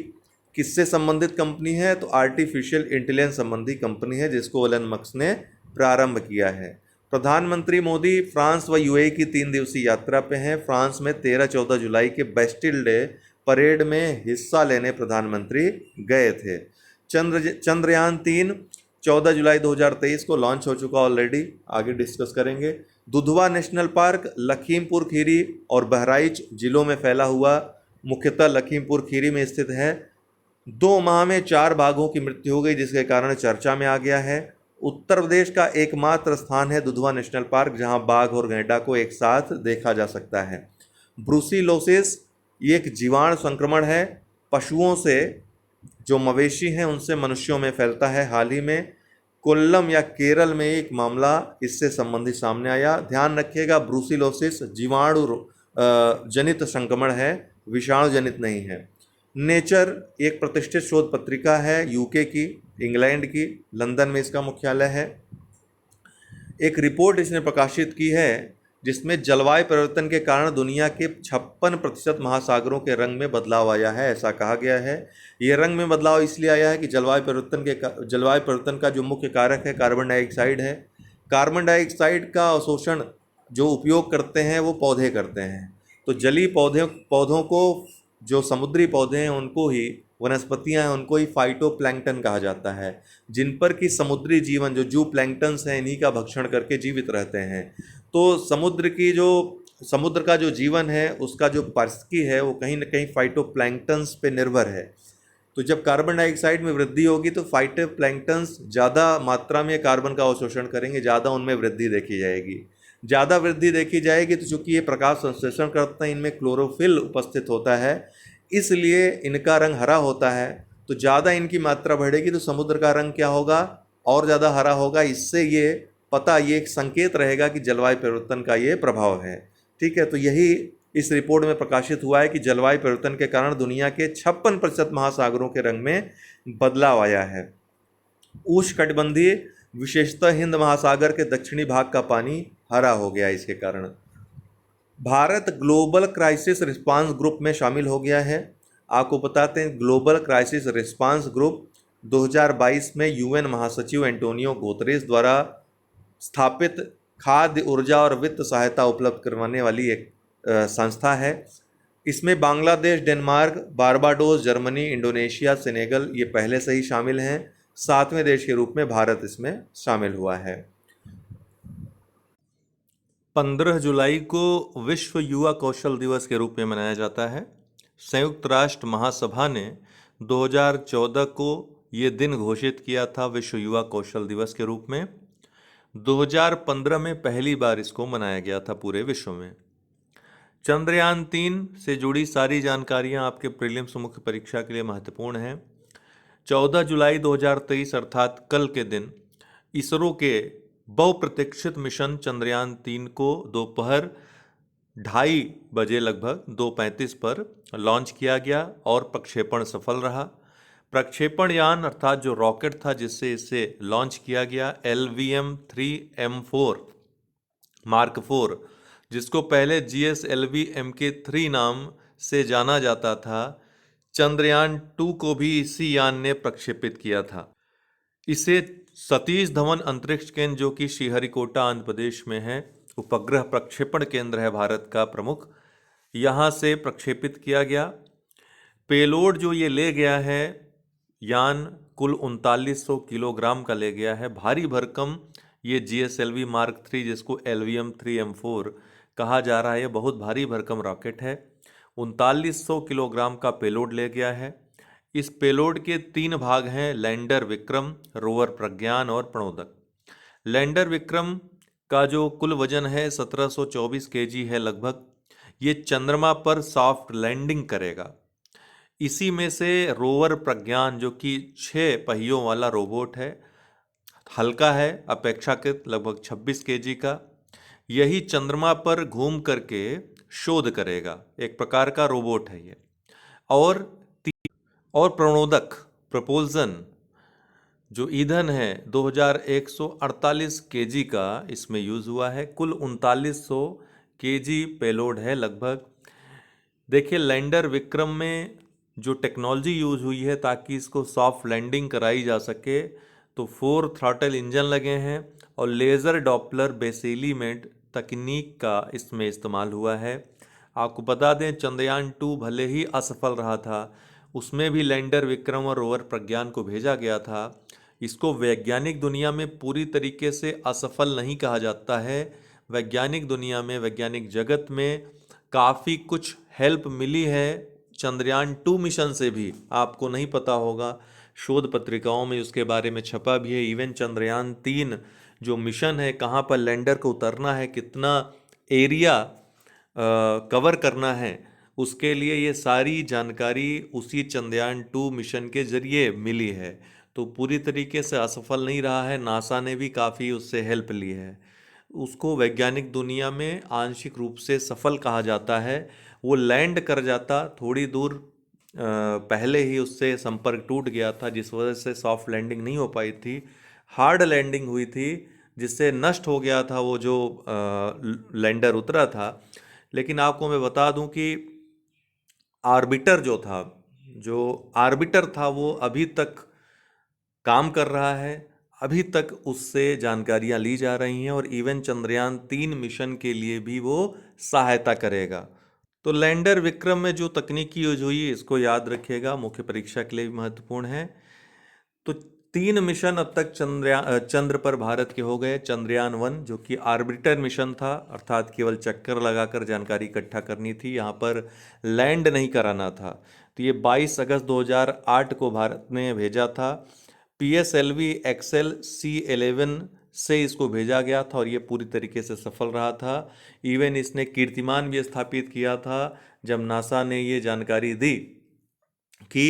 किससे संबंधित कंपनी है? तो आर्टिफिशियल इंटेलिजेंस संबंधी कंपनी है जिसको एलन मस्क ने प्रारंभ किया है। प्रधानमंत्री मोदी फ्रांस व यूएई की 3 दिवसीय यात्रा पे हैं। फ्रांस में 13-14 जुलाई के बेस्टिल डे परेड में हिस्सा लेने प्रधानमंत्री गए थे। चंद्रयान 3 14 जुलाई 2023 को लॉन्च हो चुका ऑलरेडी, आगे डिस्कस करेंगे। दुधवा नेशनल पार्क लखीमपुर खीरी और बहराइच जिलों में फैला हुआ, मुख्यतः लखीमपुर खीरी में स्थित है। 2 माह में 4 बाघों की मृत्यु हो गई जिसके कारण चर्चा में आ गया है। उत्तर प्रदेश का एकमात्र स्थान है दुधवा नेशनल पार्क जहां बाघ और गैंडा को एक साथ देखा जा सकता है। ब्रुसीलोसिस ये एक जीवाणु संक्रमण है, पशुओं से जो मवेशी हैं उनसे मनुष्यों में फैलता है। हाल ही में कोल्लम या केरल में एक मामला इससे संबंधित सामने आया। ध्यान रखिएगा, ब्रुसीलोसिस जीवाणु जनित संक्रमण है, विषाणु जनित नहीं है। नेचर एक प्रतिष्ठित शोध पत्रिका है यूके की, इंग्लैंड की, लंदन में इसका मुख्यालय है। एक रिपोर्ट इसने प्रकाशित की है जिसमें जलवायु परिवर्तन के कारण दुनिया के 56% महासागरों के रंग में बदलाव आया है, ऐसा कहा गया है। यह रंग में बदलाव इसलिए आया है कि जलवायु परिवर्तन का जो मुख्य कारक है कार्बन डाइऑक्साइड है। कार्बन डाइऑक्साइड का अवशोषण जो उपयोग करते हैं वो पौधे करते हैं। तो जलीय पौधों को, जो समुद्री पौधे हैं उनको ही, वनस्पतियां हैं उनको ही फाइटोप्लैंक्टन कहा जाता है, जिन पर कि समुद्री जीवन जो जू प्लैंक्टन्स हैं इन्हीं का भक्षण करके जीवित रहते हैं। तो समुद्र का जो जीवन है उसका जो पारिस्थितिकी है वो कहीं ना कहीं फाइटोप्लैंक्टन्स पे निर्भर है। तो जब कार्बन डाइऑक्साइड में वृद्धि होगी तो फाइटोप्लैंक्टन्स ज़्यादा मात्रा में कार्बन का अवशोषण करेंगे, ज़्यादा उनमें वृद्धि देखी जाएगी। ज़्यादा वृद्धि देखी जाएगी तो चूंकि ये प्रकाश संश्लेषण करते हैं, इनमें क्लोरोफिल उपस्थित होता है, इसलिए इनका रंग हरा होता है। तो ज़्यादा इनकी मात्रा बढ़ेगी तो समुद्र का रंग क्या होगा? और ज़्यादा हरा होगा। इससे ये एक संकेत रहेगा कि जलवायु परिवर्तन का ये प्रभाव है। ठीक है, तो यही इस रिपोर्ट में प्रकाशित हुआ है कि जलवायु परिवर्तन के कारण दुनिया के 56% महासागरों के रंग में बदलाव आया है। उष्णकटिबंधीय विशेषतः हिंद महासागर के दक्षिणी भाग का पानी हरा हो गया। इसके कारण Bharat global crisis response group में शामिल हो गया है। आपको बताते हैं, ग्लोबल क्राइसिस रिस्पांस ग्रुप 2022 में यूएन महासचिव एंटोनियो गुतेरेस द्वारा स्थापित खाद्य, ऊर्जा और वित्त सहायता उपलब्ध करवाने वाली एक संस्था है। इसमें Bangladesh, Denmark, Barbados, Germany, Indonesia, Senegal ये पहले से ही शामिल हैं। 7वें देश के रूप में भारत इसमें शामिल हुआ है। 15 जुलाई को विश्व युवा कौशल दिवस के रूप में मनाया जाता है। संयुक्त राष्ट्र महासभा ने 2014 को ये दिन घोषित किया था विश्व युवा कौशल दिवस के रूप में। 2015 में पहली बार इसको मनाया गया था पूरे विश्व में। चंद्रयान 3 से जुड़ी सारी जानकारियां आपके प्रीलिम्स मुख्य परीक्षा के लिए महत्वपूर्ण हैं। 14 जुलाई 2023 अर्थात कल के दिन इसरो के बहुप्रतीक्षित मिशन चंद्रयान 3 को दोपहर 2:30 बजे लगभग 2:35 पर लॉन्च किया गया और प्रक्षेपण सफल रहा। प्रक्षेपण यान अर्थात जो रॉकेट था जिससे इसे लॉन्च किया गया, LVM-3 मार्क 4, जिसको पहले GSLV Mk3 नाम से जाना जाता था, चंद्रयान 2 को भी इसी यान ने प्रक्षेपित किया था। इसे सतीश धवन अंतरिक्ष केंद्र, जो कि श्रीहरिकोटा आंध्र प्रदेश में है, उपग्रह प्रक्षेपण केंद्र है भारत का प्रमुख, यहाँ से प्रक्षेपित किया गया। पेलोड जो ये ले गया है यान कुल 3900 किलोग्राम का ले गया है। भारी भरकम ये GSLV मार्क 3 जिसको LVM-3 कहा जा रहा है, ये बहुत भारी भरकम रॉकेट है। 3900 किलोग्राम का पेलोड ले गया है। इस पेलोड के 3 भाग हैं, लैंडर विक्रम, रोवर प्रज्ञान और प्रणोदक। लैंडर विक्रम का जो कुल वजन है 1724 kg है लगभग। ये चंद्रमा पर सॉफ्ट लैंडिंग करेगा। इसी में से रोवर प्रज्ञान, जो कि 6 पहियों वाला रोबोट है, हल्का है अपेक्षाकृत, लगभग 26 kg का, यही चंद्रमा पर घूम करके शोध करेगा। एक प्रकार का रोबोट है ये। और और प्रणोदक प्रपोल्सन जो ईंधन है 2148 kg का इसमें यूज हुआ है। कुल 3900 kg पेलोड है लगभग। देखिए, लैंडर विक्रम में जो टेक्नोलॉजी यूज हुई है ताकि इसको सॉफ्ट लैंडिंग कराई जा सके, तो 4 थ्रॉटल इंजन लगे हैं और लेज़र डॉपलर बेसिलीमेंट तकनीक का इसमें इस्तेमाल हुआ है। आपको बता दें, चंद्रयान 2 भले ही असफल रहा था, उसमें भी लैंडर विक्रम और रोवर प्रज्ञान को भेजा गया था। इसको वैज्ञानिक दुनिया में पूरी तरीके से असफल नहीं कहा जाता है। वैज्ञानिक दुनिया में, वैज्ञानिक जगत में काफ़ी कुछ हेल्प मिली है चंद्रयान 2 मिशन से भी। आपको नहीं पता होगा, शोध पत्रिकाओं में उसके बारे में छपा भी है। इवन चंद्रयान 3 जो मिशन है, कहाँ पर लैंडर को उतरना है, कितना एरिया कवर करना है, उसके लिए ये सारी जानकारी उसी चंद्रयान 2 मिशन के जरिए मिली है। तो पूरी तरीके से असफल नहीं रहा है, नासा ने भी काफ़ी उससे हेल्प ली है। उसको वैज्ञानिक दुनिया में आंशिक रूप से सफल कहा जाता है। वो लैंड कर जाता, थोड़ी दूर पहले ही उससे संपर्क टूट गया था, जिस वजह से सॉफ्ट लैंडिंग नहीं हो पाई थी। हार्ड लैंडिंग हुई थी, जिससे नष्ट हो गया था वो जो लैंडर उतरा था। लेकिन आपको मैं बता दूं कि आर्बिटर जो था, जो आर्बिटर था, वो अभी तक काम कर रहा है। अभी तक उससे जानकारियां ली जा रही हैं और इवन चंद्रयान 3 मिशन के लिए भी वो सहायता करेगा। तो लैंडर विक्रम में जो तकनीकी यूज हुई, इसको याद रखिएगा, मुख्य परीक्षा के लिए भी महत्वपूर्ण है। तो 3 मिशन अब तक चंद्र पर भारत के हो गए। चंद्रयान 1 जो कि आर्बिटर मिशन था, अर्थात केवल चक्कर लगाकर जानकारी इकट्ठा करनी थी, यहाँ पर लैंड नहीं कराना था। तो ये 22 अगस्त 2008 को भारत ने भेजा था। PSLV एक्सेल C11 से इसको भेजा गया था और ये पूरी तरीके से सफल रहा था। इवन इसने कीर्तिमान भी स्थापित किया था जब नासा ने ये जानकारी दी कि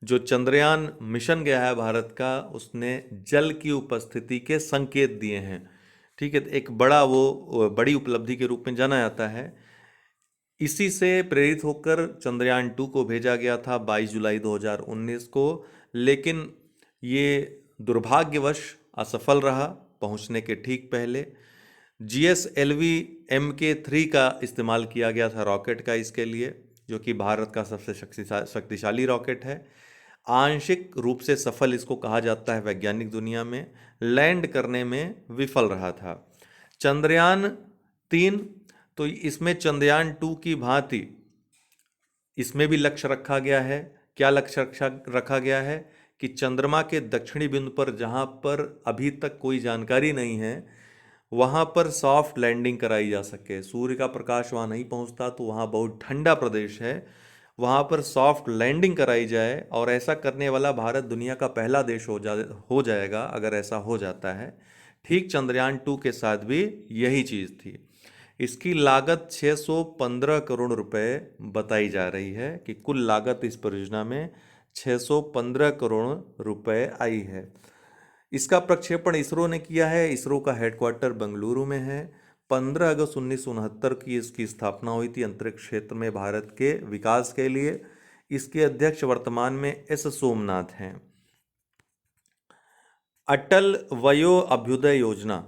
जो चंद्रयान मिशन गया है भारत का, उसने जल की उपस्थिति के संकेत दिए हैं। ठीक है, तो एक बड़ी उपलब्धि के रूप में जाना जाता है। इसी से प्रेरित होकर चंद्रयान 2 को भेजा गया था 22 जुलाई 2019 को। लेकिन ये दुर्भाग्यवश असफल रहा पहुंचने के ठीक पहले। GSLV Mk3 का इस्तेमाल किया गया था रॉकेट का इसके लिए, जो कि भारत का सबसे शक्तिशाली रॉकेट है। आंशिक रूप से सफल इसको कहा जाता है वैज्ञानिक दुनिया में, लैंड करने में विफल रहा था। चंद्रयान 3, तो इसमें चंद्रयान 2 की भांति इसमें भी लक्ष्य रखा गया है। क्या लक्ष्य रखा गया है कि चंद्रमा के दक्षिणी बिंदु पर, जहां पर अभी तक कोई जानकारी नहीं है, वहां पर सॉफ्ट लैंडिंग कराई जा सके। सूर्य का प्रकाश वहां नहीं पहुंचता, तो वहां बहुत ठंडा प्रदेश है, वहां पर सॉफ्ट लैंडिंग कराई जाए। और ऐसा करने वाला भारत दुनिया का पहला देश हो जाएगा अगर ऐसा हो जाता है। ठीक चंद्रयान 2 के साथ भी यही चीज़ थी। इसकी लागत 615 करोड़ रुपए बताई जा रही है कि कुल लागत इस परियोजना में 615 करोड़ रुपए आई है। इसका प्रक्षेपण इसरो ने किया है। इसरो का हेडक्वार्टर बेंगलुरु में है। 15 अगस्त 1969 की इसकी स्थापना हुई थी अंतरिक्ष क्षेत्र में भारत के विकास के लिए। इसके अध्यक्ष वर्तमान में एस सोमनाथ हैं। अटल वयो अभ्युदय योजना,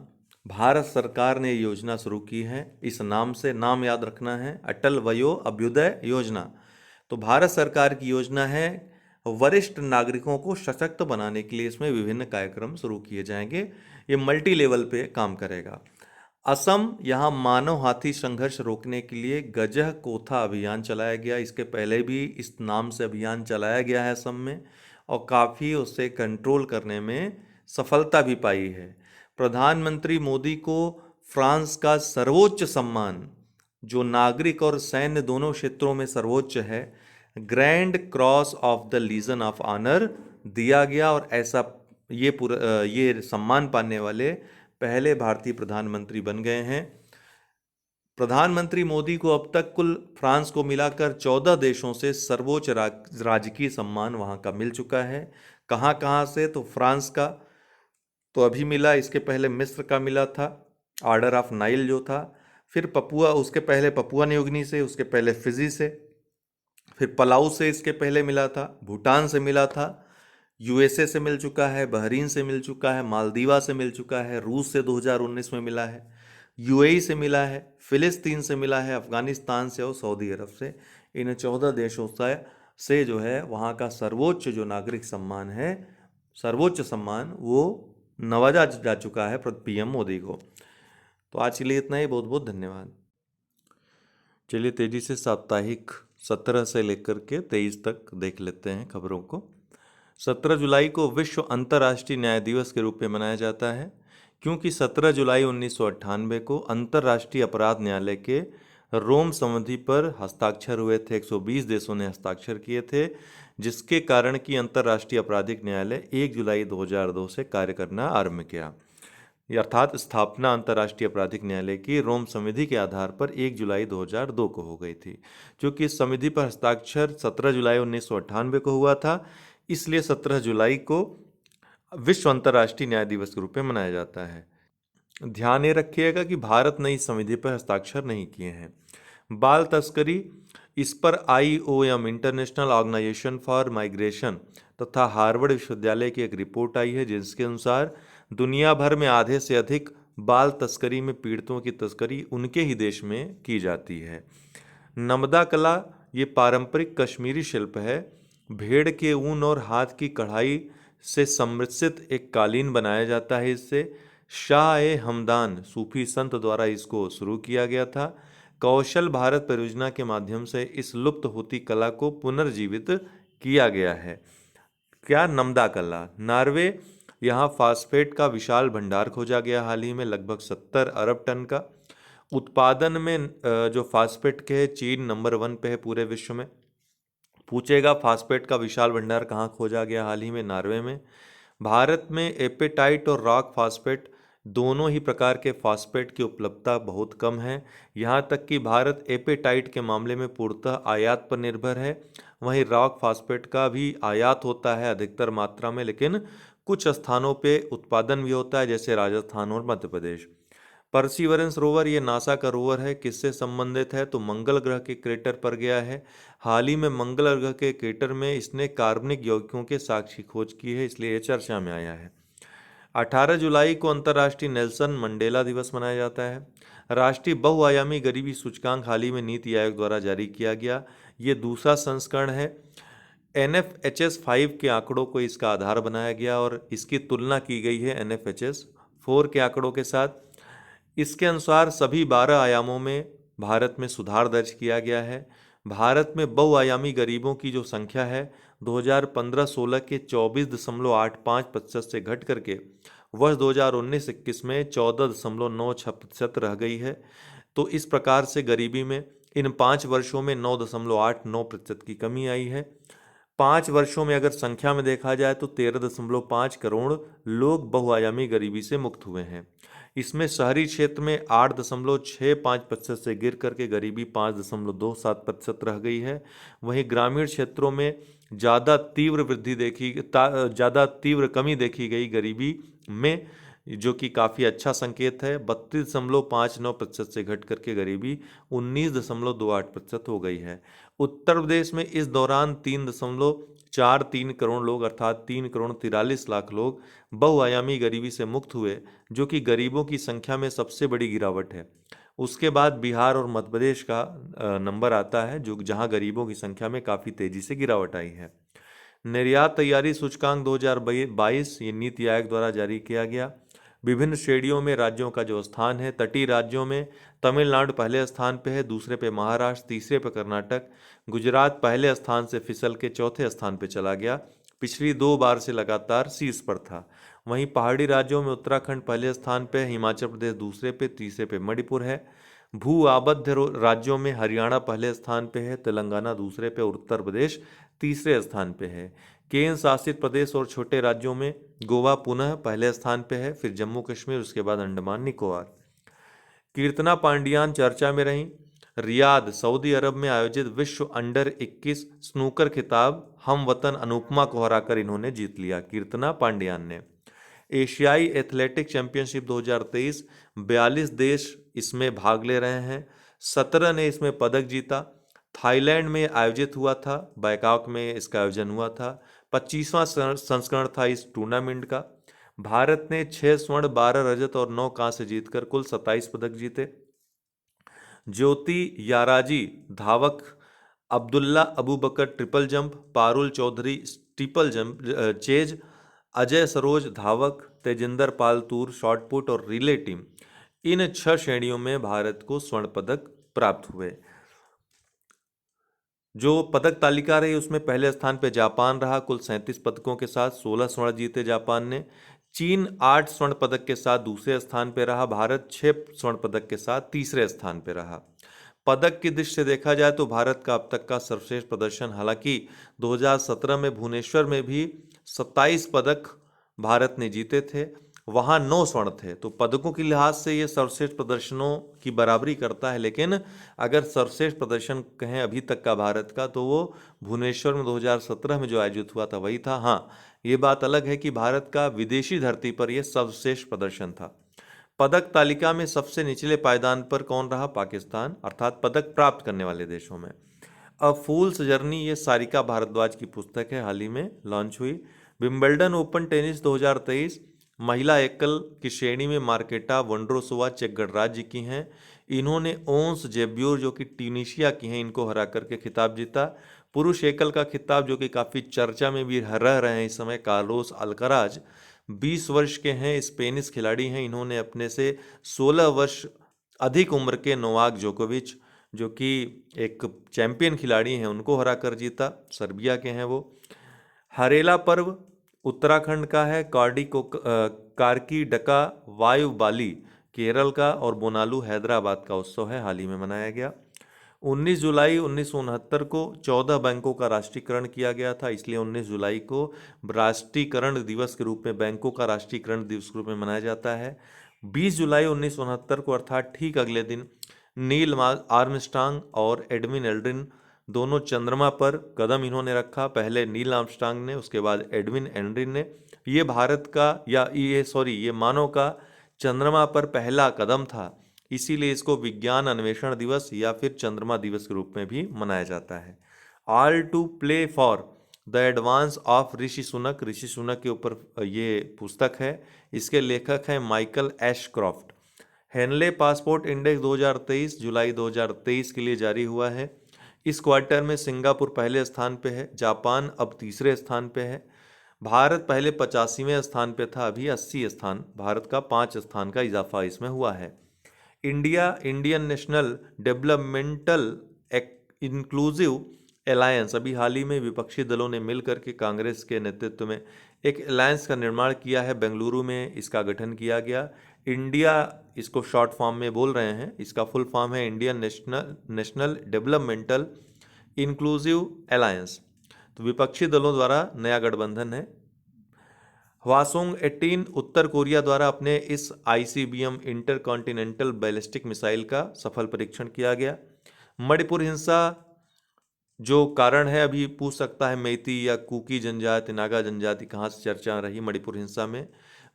भारत सरकार ने योजना शुरू की है। इस नाम से नाम याद रखना है, अटल वयो अभ्युदय योजना। तो भारत सरकार की योजना है, वरिष्ठ नागरिकों को सशक्त बनाने के लिए इसमें विभिन्न कार्यक्रम शुरू किए जाएंगे। ये मल्टी लेवल पे काम करेगा। असम, यहाँ मानव हाथी संघर्ष रोकने के लिए गजह कोथा अभियान चलाया गया। इसके पहले भी इस नाम से अभियान चलाया गया है असम में, और काफ़ी उससे कंट्रोल करने में सफलता भी पाई है। प्रधानमंत्री मोदी को फ्रांस का सर्वोच्च सम्मान, जो नागरिक और सैन्य दोनों क्षेत्रों में सर्वोच्च है, grand cross of the legion of honour दिया गया। और ऐसा ये सम्मान पाने वाले पहले भारतीय प्रधानमंत्री बन गए हैं। प्रधानमंत्री मोदी को अब तक कुल फ्रांस को मिलाकर 14 देशों से सर्वोच्च राजकीय सम्मान वहाँ का मिल चुका है। कहाँ कहाँ से? तो फ्रांस का तो अभी मिला, इसके पहले मिस्र का मिला था, ऑर्डर ऑफ नाइल जो था। फिर पपुआ, उसके पहले पपुआ न्यूगिनी से, उसके पहले फिजी से, फिर पलाऊ से इसके पहले मिला था, भूटान से मिला था, यूएसए से मिल चुका है, बहरीन से मिल चुका है, मालदीवा से मिल चुका है, रूस से 2019 में मिला है, यूएई से मिला है, फिलिस्तीन से मिला है, अफगानिस्तान से और सऊदी अरब से। इन 14 देशों से जो है वहाँ का सर्वोच्च जो नागरिक सम्मान है, सर्वोच्च सम्मान, वो नवाजा जा चुका है पीएम मोदी को। तो आज के लिए इतना ही, बहुत बहुत धन्यवाद। चलिए तेजी से साप्ताहिक 17 से लेकर के 23 तक देख लेते हैं खबरों को। 17 जुलाई को विश्व अंतर्राष्ट्रीय न्याय दिवस के रूप में मनाया जाता है, क्योंकि 17 जुलाई 1998 को अंतर्राष्ट्रीय अपराध न्यायालय के रोम संधि पर हस्ताक्षर हुए थे। 120 देशों ने हस्ताक्षर किए थे, जिसके कारण कि अंतर्राष्ट्रीय आपराधिक न्यायालय 1 जुलाई 2002 से कार्य करना आरंभ किया। अर्थात स्थापना अंतर्राष्ट्रीय आपराधिक न्यायालय की रोम संधि के आधार पर 1 जुलाई 2002 को हो गई थी। क्योंकि इस संधि पर हस्ताक्षर 17 जुलाई 1998 को हुआ था, इसलिए 17 जुलाई को विश्व अंतर्राष्ट्रीय न्याय दिवस के रूप में मनाया जाता है। ध्यान ये रखिएगा कि भारत ने इस संधि पर हस्ताक्षर नहीं किए हैं। बाल तस्करी, इस पर IOM international organisation for migration तथा हार्वर्ड विश्वविद्यालय की एक रिपोर्ट आई है, जिसके अनुसार दुनिया भर में आधे से अधिक बाल तस्करी में पीड़ितों की तस्करी उनके ही देश में की जाती है। नमदा कला, ये पारंपरिक कश्मीरी शिल्प है। भेड़ के ऊन और हाथ की कढ़ाई से सम्मिश्रित एक कालीन बनाया जाता है। इससे शाह-ए-हमदान सूफी संत द्वारा इसको शुरू किया गया था। कौशल भारत परियोजना के माध्यम से इस लुप्त होती कला को पुनर्जीवित किया गया है। क्या? नमदा कला। नॉर्वे, यहाँ फास्फेट का विशाल भंडार खोजा गया हाल ही में, लगभग 70 अरब टन का। उत्पादन में जो फास्फेट के चीन नंबर 1 पे है पूरे विश्व में। पूछेगा फास्फेट का विशाल भंडार कहाँ खोजा गया हाल ही में? नॉर्वे में। भारत में एपेटाइट और रॉक फास्फेट दोनों ही प्रकार के फास्फेट की उपलब्धता बहुत कम है। यहाँ तक कि भारत एपेटाइट के मामले में पूर्णतः आयात पर निर्भर है। वहीं रॉक फास्फेट का भी आयात होता है अधिकतर मात्रा में, लेकिन कुछ स्थानों पे उत्पादन भी होता है, जैसे राजस्थान और मध्य प्रदेश। परसीवरेंस रोवर, ये नासा का रोवर है। किससे संबंधित है? तो मंगल ग्रह के क्रेटर पर गया है। हाल ही में मंगल ग्रह के क्रेटर में इसने कार्बनिक यौगिकों के साक्ष्य खोज की है, इसलिए ये चर्चा में आया है। 18 जुलाई को अंतर्राष्ट्रीय नेल्सन मंडेला दिवस मनाया जाता है। राष्ट्रीय बहुआयामी गरीबी सूचकांक हाल ही में नीति आयोग द्वारा जारी किया गया। ये दूसरा संस्करण है। NFHS 5 के आंकड़ों को इसका आधार बनाया गया और इसकी तुलना की गई है NFHS 4 के आंकड़ों के साथ। इसके अनुसार सभी 12 आयामों में भारत में सुधार दर्ज किया गया है। भारत में बहुआयामी गरीबों की जो संख्या है 2015-16 के 24.85% से घट करके वर्ष 2019-21 में 14.96% रह गई है। तो इस प्रकार से गरीबी में इन 5 वर्षों में 9.89% की कमी आई है। 5 वर्षों में अगर संख्या में देखा जाए तो 13.5 करोड़ लोग बहुआयामी गरीबी से मुक्त हुए हैं। इसमें शहरी क्षेत्र में 8.65% से गिर करके गरीबी 5.27% रह गई है। वहीं ग्रामीण क्षेत्रों में ज़्यादा तीव्र कमी देखी गई गरीबी में, जो कि काफ़ी अच्छा संकेत है। 32.59% से घट करके गरीबी 19.28% हो गई है। उत्तर प्रदेश में इस दौरान 3.43 करोड़ लोग, अर्थात 3.43 करोड़ लोग बहुआयामी गरीबी से मुक्त हुए, जो कि गरीबों की संख्या में सबसे बड़ी गिरावट है। उसके बाद बिहार और मध्य प्रदेश का नंबर आता है, जो जहां गरीबों की संख्या में काफ़ी तेज़ी से गिरावट आई है। निर्यात तैयारी सूचकांक 2022, ये नीति आयोग द्वारा जारी किया गया। विभिन्न श्रेणियों में राज्यों का जो स्थान है, तटीय राज्यों में तमिलनाडु पहले स्थान पे है, दूसरे पे महाराष्ट्र, तीसरे पे कर्नाटक। गुजरात पहले स्थान से फिसल के चौथे स्थान पे चला गया, पिछली 2 बार से लगातार शीर्ष पर था। वहीं पहाड़ी राज्यों में उत्तराखंड पहले स्थान पे, हिमाचल प्रदेश दूसरे पे, तीसरे पे मणिपुर है। भू आबद्ध राज्यों में हरियाणा पहले स्थान पे है, तेलंगाना दूसरे पे और उत्तर प्रदेश तीसरे स्थान पे है। केंद्र शासित प्रदेश और छोटे राज्यों में गोवा पुनः पहले स्थान पे है, फिर जम्मू कश्मीर, उसके बाद अंडमान निकोबार। कीर्तना पांडियान चर्चा में रहीं। रियाद सऊदी अरब में आयोजित विश्व अंडर 21 स्नूकर खिताब हम वतन अनुपमा को हराकर इन्होंने जीत लिया, कीर्तना पांडियान ने। एशियाई एथलेटिक चैंपियनशिप 2023, 42 देश इसमें भाग ले रहे हैं, 17 ने इसमें पदक जीता। थाईलैंड में आयोजित हुआ था, बैंकॉक में इसका आयोजन हुआ था। 25वां संस्करण था इस टूर्नामेंट का। भारत ने 6 स्वर्ण, 12 रजत और 9 कांस्य जीतकर कुल 27 पदक जीते। ज्योति याराजी धावक, Abdulla Abu Bakar triple jump, Parul Chaudhary triple jump chase, Ajay Saroj धावक, तेजिंदर पाल तूर शॉटपुट और रिले टीम, इन 6 श्रेणियों में भारत को स्वर्ण पदक प्राप्त हुए। जो पदक तालिका रही उसमें पहले स्थान पे जापान रहा, कुल 37 पदकों के साथ 16 स्वर्ण जीते जापान ने। चीन 8 स्वर्ण पदक के साथ दूसरे स्थान पे रहा। भारत 6 स्वर्ण पदक के साथ तीसरे स्थान पे रहा। पदक की दृष्टि से देखा जाए तो भारत का अब तक का सर्वश्रेष्ठ प्रदर्शन, हालांकि 2017 में भुवनेश्वर में भी 27 पदक भारत ने जीते थे, वहां 9 स्वर्ण थे, तो पदकों के लिहाज से ये सर्वश्रेष्ठ प्रदर्शनों की बराबरी करता है। लेकिन अगर सर्वश्रेष्ठ प्रदर्शन कहें अभी तक का भारत का, तो वो भुवनेश्वर में 2017 में जो आयोजित हुआ था वही था। हाँ, ये बात अलग है कि भारत का विदेशी धरती पर यह सर्वश्रेष्ठ प्रदर्शन था। पदक तालिका में सबसे निचले पायदान पर कौन रहा? पाकिस्तान, अर्थात पदक प्राप्त करने वाले देशों में। अ फूल्स जर्नी, ये सारिका भारद्वाज की पुस्तक है, हाल ही में लॉन्च हुई। विंबलडन ओपन टेनिस 2023, महिला एकल की श्रेणी में मार्केटा वोंड्रोसोवा चेक गणराज्य की हैं। इन्होंने ओंस जेब्योर जो कि ट्यूनीशिया की हैं, इनको हरा करके खिताब जीता। पुरुष एकल का खिताब जो कि काफ़ी चर्चा में भी रह रहे हैं इस समय, कार्लोस अल्कराज 20 वर्ष के हैं, स्पेनिश खिलाड़ी हैं। इन्होंने अपने से 16 वर्ष अधिक उम्र के नोवाक जोकोविच जो कि एक चैंपियन खिलाड़ी हैं, उनको हरा कर जीता, सर्बिया के हैं वो। हरेला पर्व उत्तराखंड का है, कार्की डका वायु बाली केरल का और बोनालू हैदराबाद का उत्सव है, हाल ही में मनाया गया। 19 जुलाई 1969 को 14 बैंकों का राष्ट्रीयकरण किया गया था, इसलिए 19 जुलाई को राष्ट्रीयकरण दिवस के रूप में, बैंकों का राष्ट्रीयकरण दिवस के रूप में मनाया जाता है। 20 जुलाई 1969 को, अर्थात ठीक अगले दिन, नील आर्मस्ट्रांग और एडविन एल्ड्रिन दोनों चंद्रमा पर कदम इन्होंने रखा। पहले नील आर्मस्ट्रांग ने, उसके बाद एडविन एल्ड्रिन ने। ये भारत का ये मानव का चंद्रमा पर पहला कदम था, इसीलिए इसको विज्ञान अन्वेषण दिवस या फिर चंद्रमा दिवस के रूप में भी मनाया जाता है। All to play for the advance of Rishi Sunak, Rishi Sunak के ऊपर ये पुस्तक है। इसके लेखक हैं Michael Ashcroft. Henley passport index 2023 जुलाई 2023 के लिए जारी हुआ है। इस क्वार्टर में सिंगापुर पहले स्थान पे है, जापान अब तीसरे स्थान पे है। भारत पहले 85वें स्थान पे था, अभी 80 स्थान, भारत का 5 स्थान का इजाफा इसमें हुआ है। Indian national developmental inclusive alliance, अभी हाल ही में विपक्षी दलों ने मिलकर के कांग्रेस के नेतृत्व में एक अलायंस का निर्माण किया है, बेंगलुरु में इसका गठन किया गया। इंडिया इसको शॉर्ट फॉर्म में बोल रहे हैं, इसका फुल फॉर्म है Indian national developmental inclusive alliance. तो विपक्षी दलों द्वारा नया गठबंधन है। हवासोंग 18 उत्तर कोरिया द्वारा अपने इस ICBM इंटरकॉन्टिनेंटल बैलिस्टिक मिसाइल का सफल परीक्षण किया गया। मणिपुर हिंसा जो कारण है, अभी पूछ सकता है मेइती या कुकी जनजाति, नागा जनजाति कहाँ से चर्चा रही मणिपुर हिंसा में।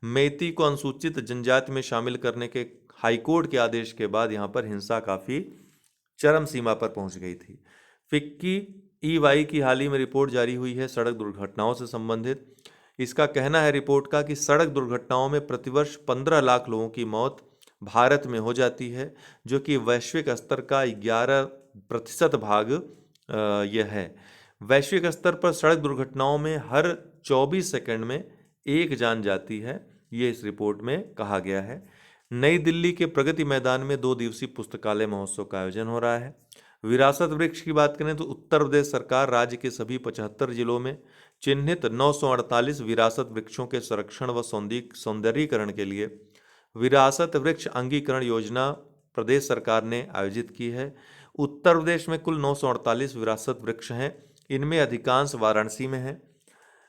मेइती को अनुसूचित जनजाति में शामिल करने के हाईकोर्ट के आदेश के बाद यहाँ पर हिंसा काफ़ी चरम सीमा पर पहुँच गई थी। फिक्की EY की हाल ही में रिपोर्ट जारी हुई है सड़क दुर्घटनाओं से संबंधित। इसका कहना है रिपोर्ट का कि सड़क दुर्घटनाओं में प्रतिवर्ष 15 लाख लोगों की मौत भारत में हो जाती है, जो कि वैश्विक स्तर का 11% भाग यह है। वैश्विक स्तर पर सड़क दुर्घटनाओं में हर 24 सेकंड में एक जान जाती है, ये इस रिपोर्ट में कहा गया है। नई दिल्ली के प्रगति मैदान में 2 दिवसीय पुस्तकालय महोत्सव का आयोजन हो रहा है। विरासत वृक्ष की बात करें तो उत्तर प्रदेश सरकार राज्य के सभी 75 जिलों में चिन्हित 948 विरासत वृक्षों के संरक्षण व सौंदर्यीकरण के लिए विरासत वृक्ष अंगीकरण योजना प्रदेश सरकार ने आयोजित की है। उत्तर प्रदेश में कुल 948 विरासत वृक्ष हैं, इनमें अधिकांश वाराणसी में हैं।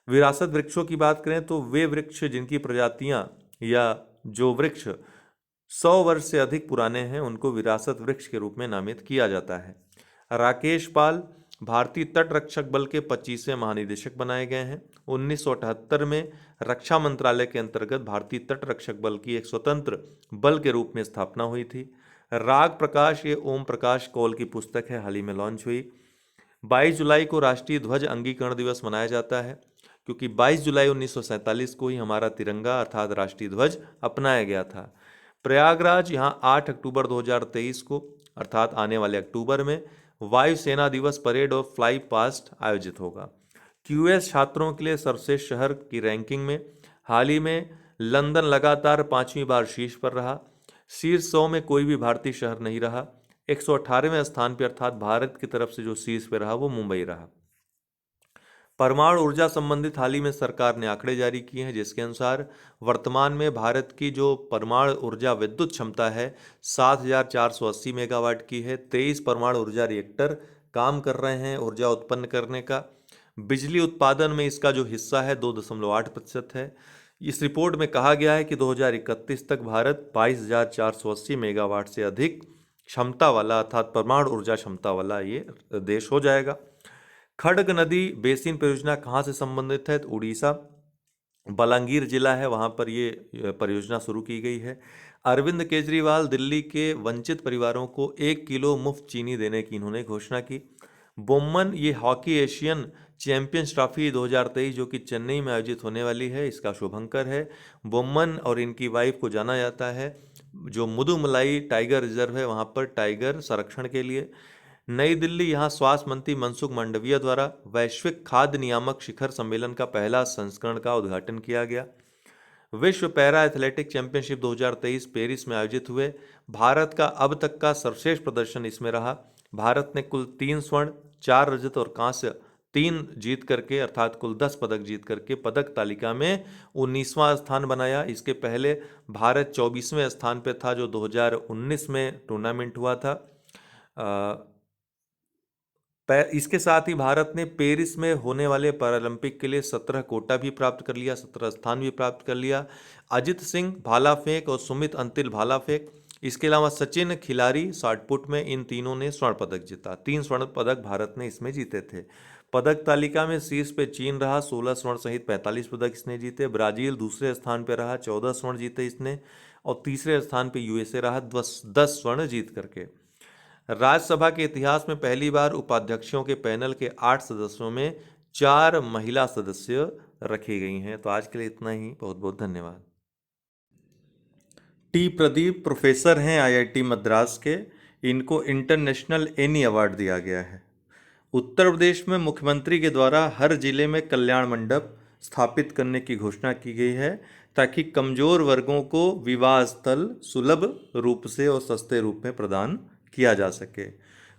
विरासत वृक्षों की बात करें तो वे वृक्ष जिनकी प्रजातियां या जो वृक्ष 100 वर्ष से अधिक पुराने हैं उनको विरासत वृक्ष के रूप में नामित किया जाता है। राकेश पाल भारतीय तट रक्षक बल के 25वें महानिदेशक बनाए गए हैं। 1978 में रक्षा मंत्रालय के अंतर्गत भारतीय तट रक्षक बल की एक स्वतंत्र बल के रूप में स्थापना हुई थी। राग प्रकाश, ये ओम प्रकाश कौल की पुस्तक है, हाल ही में लॉन्च हुई। 22 जुलाई को राष्ट्रीय ध्वज अंगीकरण दिवस मनाया जाता है, क्योंकि 22 जुलाई 1947 को ही हमारा तिरंगा अर्थात राष्ट्रीय ध्वज अपनाया गया था। प्रयागराज, यहाँ 8 अक्टूबर 2023 को अर्थात आने वाले अक्टूबर में वायुसेना दिवस परेड और फ्लाई पास्ट आयोजित होगा। क्यूएस छात्रों के लिए सर्वश्रेष्ठ शहर की रैंकिंग में हाल ही में लंदन लगातार 5वीं बार शीर्ष पर रहा। शीर्ष 100 में कोई भी भारतीय शहर नहीं रहा। 118वें स्थान पर अर्थात भारत की तरफ से जो शीर्ष पे रहा वो मुंबई रहा। परमाणु ऊर्जा संबंधित हाल ही में सरकार ने आंकड़े जारी किए हैं, जिसके अनुसार वर्तमान में भारत की जो परमाणु ऊर्जा विद्युत क्षमता है 7,480 मेगावाट की है। 23 परमाणु ऊर्जा रिएक्टर काम कर रहे हैं ऊर्जा उत्पन्न करने का। बिजली उत्पादन में इसका जो हिस्सा है 2.8% है। इस रिपोर्ट में कहा गया है कि 2031 तक भारत 22,480 मेगावाट से अधिक क्षमता वाला अर्थात परमाणु ऊर्जा क्षमता वाला ये देश हो जाएगा। खड़ग नदी बेसिन परियोजना कहाँ से संबंधित है? तो उड़ीसा बलांगीर जिला है, वहाँ पर ये परियोजना शुरू की गई है। अरविंद केजरीवाल दिल्ली के वंचित परिवारों को 1 किलो मुफ्त चीनी देने की इन्होंने घोषणा की। बोम्मन, ये हॉकी एशियन चैंपियंस ट्रॉफी 2023 जो कि चेन्नई में आयोजित होने वाली है, इसका शुभंकर है। बोम्मन और इनकी वाइफ को जाना जाता है जो मुदुमलाई टाइगर रिजर्व है वहाँ पर टाइगर संरक्षण के लिए। नई दिल्ली, यहाँ स्वास्थ्य मंत्री मनसुख मांडविया द्वारा वैश्विक खाद्य नियामक शिखर सम्मेलन का पहला संस्करण का उद्घाटन किया गया। विश्व पैरा एथलेटिक चैंपियनशिप 2023 पेरिस में आयोजित हुए। भारत का अब तक का सर्वश्रेष्ठ प्रदर्शन इसमें रहा। भारत ने कुल 3 स्वर्ण, 4 रजत और कांस्य 3 जीत करके अर्थात कुल 10 पदक जीत करके पदक तालिका में 19वां स्थान बनाया। इसके पहले भारत 24वें स्थान पर था जो 2019 में टूर्नामेंट हुआ था। इसके साथ ही भारत ने पेरिस में होने वाले पैरालंपिक के लिए 17 कोटा भी प्राप्त कर लिया, 17 स्थान भी प्राप्त कर लिया। अजित सिंह भाला फेंक और सुमित अंतिल भाला फेंक, इसके अलावा सचिन खिलाड़ी शॉटपुट में, इन तीनों ने स्वर्ण पदक जीता। 3 स्वर्ण पदक भारत ने इसमें जीते थे। पदक तालिका में शीर्ष पे चीन रहा, 16 स्वर्ण सहित 45 पदक इसने जीते। ब्राजील दूसरे स्थान पर रहा, 14 स्वर्ण जीते इसने। और तीसरे स्थान पर यूएसए रहा 10 स्वर्ण जीत करके। राज्यसभा के इतिहास में पहली बार उपाध्यक्षों के पैनल के 8 सदस्यों में 4 महिला सदस्य रखी गई हैं। तो आज के लिए इतना ही, बहुत बहुत धन्यवाद। टी प्रदीप प्रोफेसर हैं आईआईटी मद्रास के, इनको इंटरनेशनल एनी अवार्ड दिया गया है। उत्तर प्रदेश में मुख्यमंत्री के द्वारा हर जिले में कल्याण मंडप स्थापित करने की घोषणा की गई है ताकि कमजोर वर्गों को विवाह स्थल सुलभ रूप से और सस्ते रूप में प्रदान किया जा सके।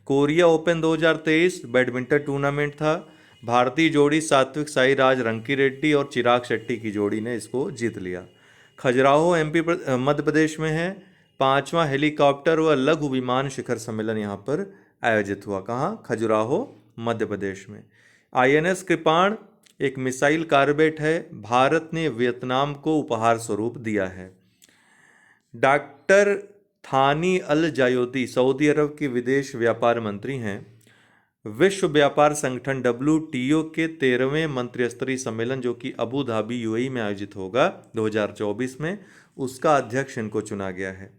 कोरिया ओपन 2023 बैडमिंटन टूर्नामेंट था। भारतीय जोड़ी सात्विक साईराज रंकीरेड्डी और चिराग शेट्टी की जोड़ी ने इसको जीत लिया। खजुराहो एमपी मध्य प्रदेश में है। 5वां हेलीकॉप्टर व लघु विमान शिखर सम्मेलन यहाँ पर आयोजित हुआ। कहाँ? खजुराहो मध्य प्रदेश में। आईएनएस कृपाण एक मिसाइल कारबेट है, भारत ने वियतनाम को उपहार स्वरूप दिया है। डॉक्टर थानी अल जायोदी सऊदी अरब के विदेश व्यापार मंत्री हैं। विश्व व्यापार संगठन WTO के 13वें मंत्रिस्तरीय सम्मेलन जो कि अबू धाबी यूएई में आयोजित होगा 2024 में, उसका अध्यक्ष इनको चुना गया है।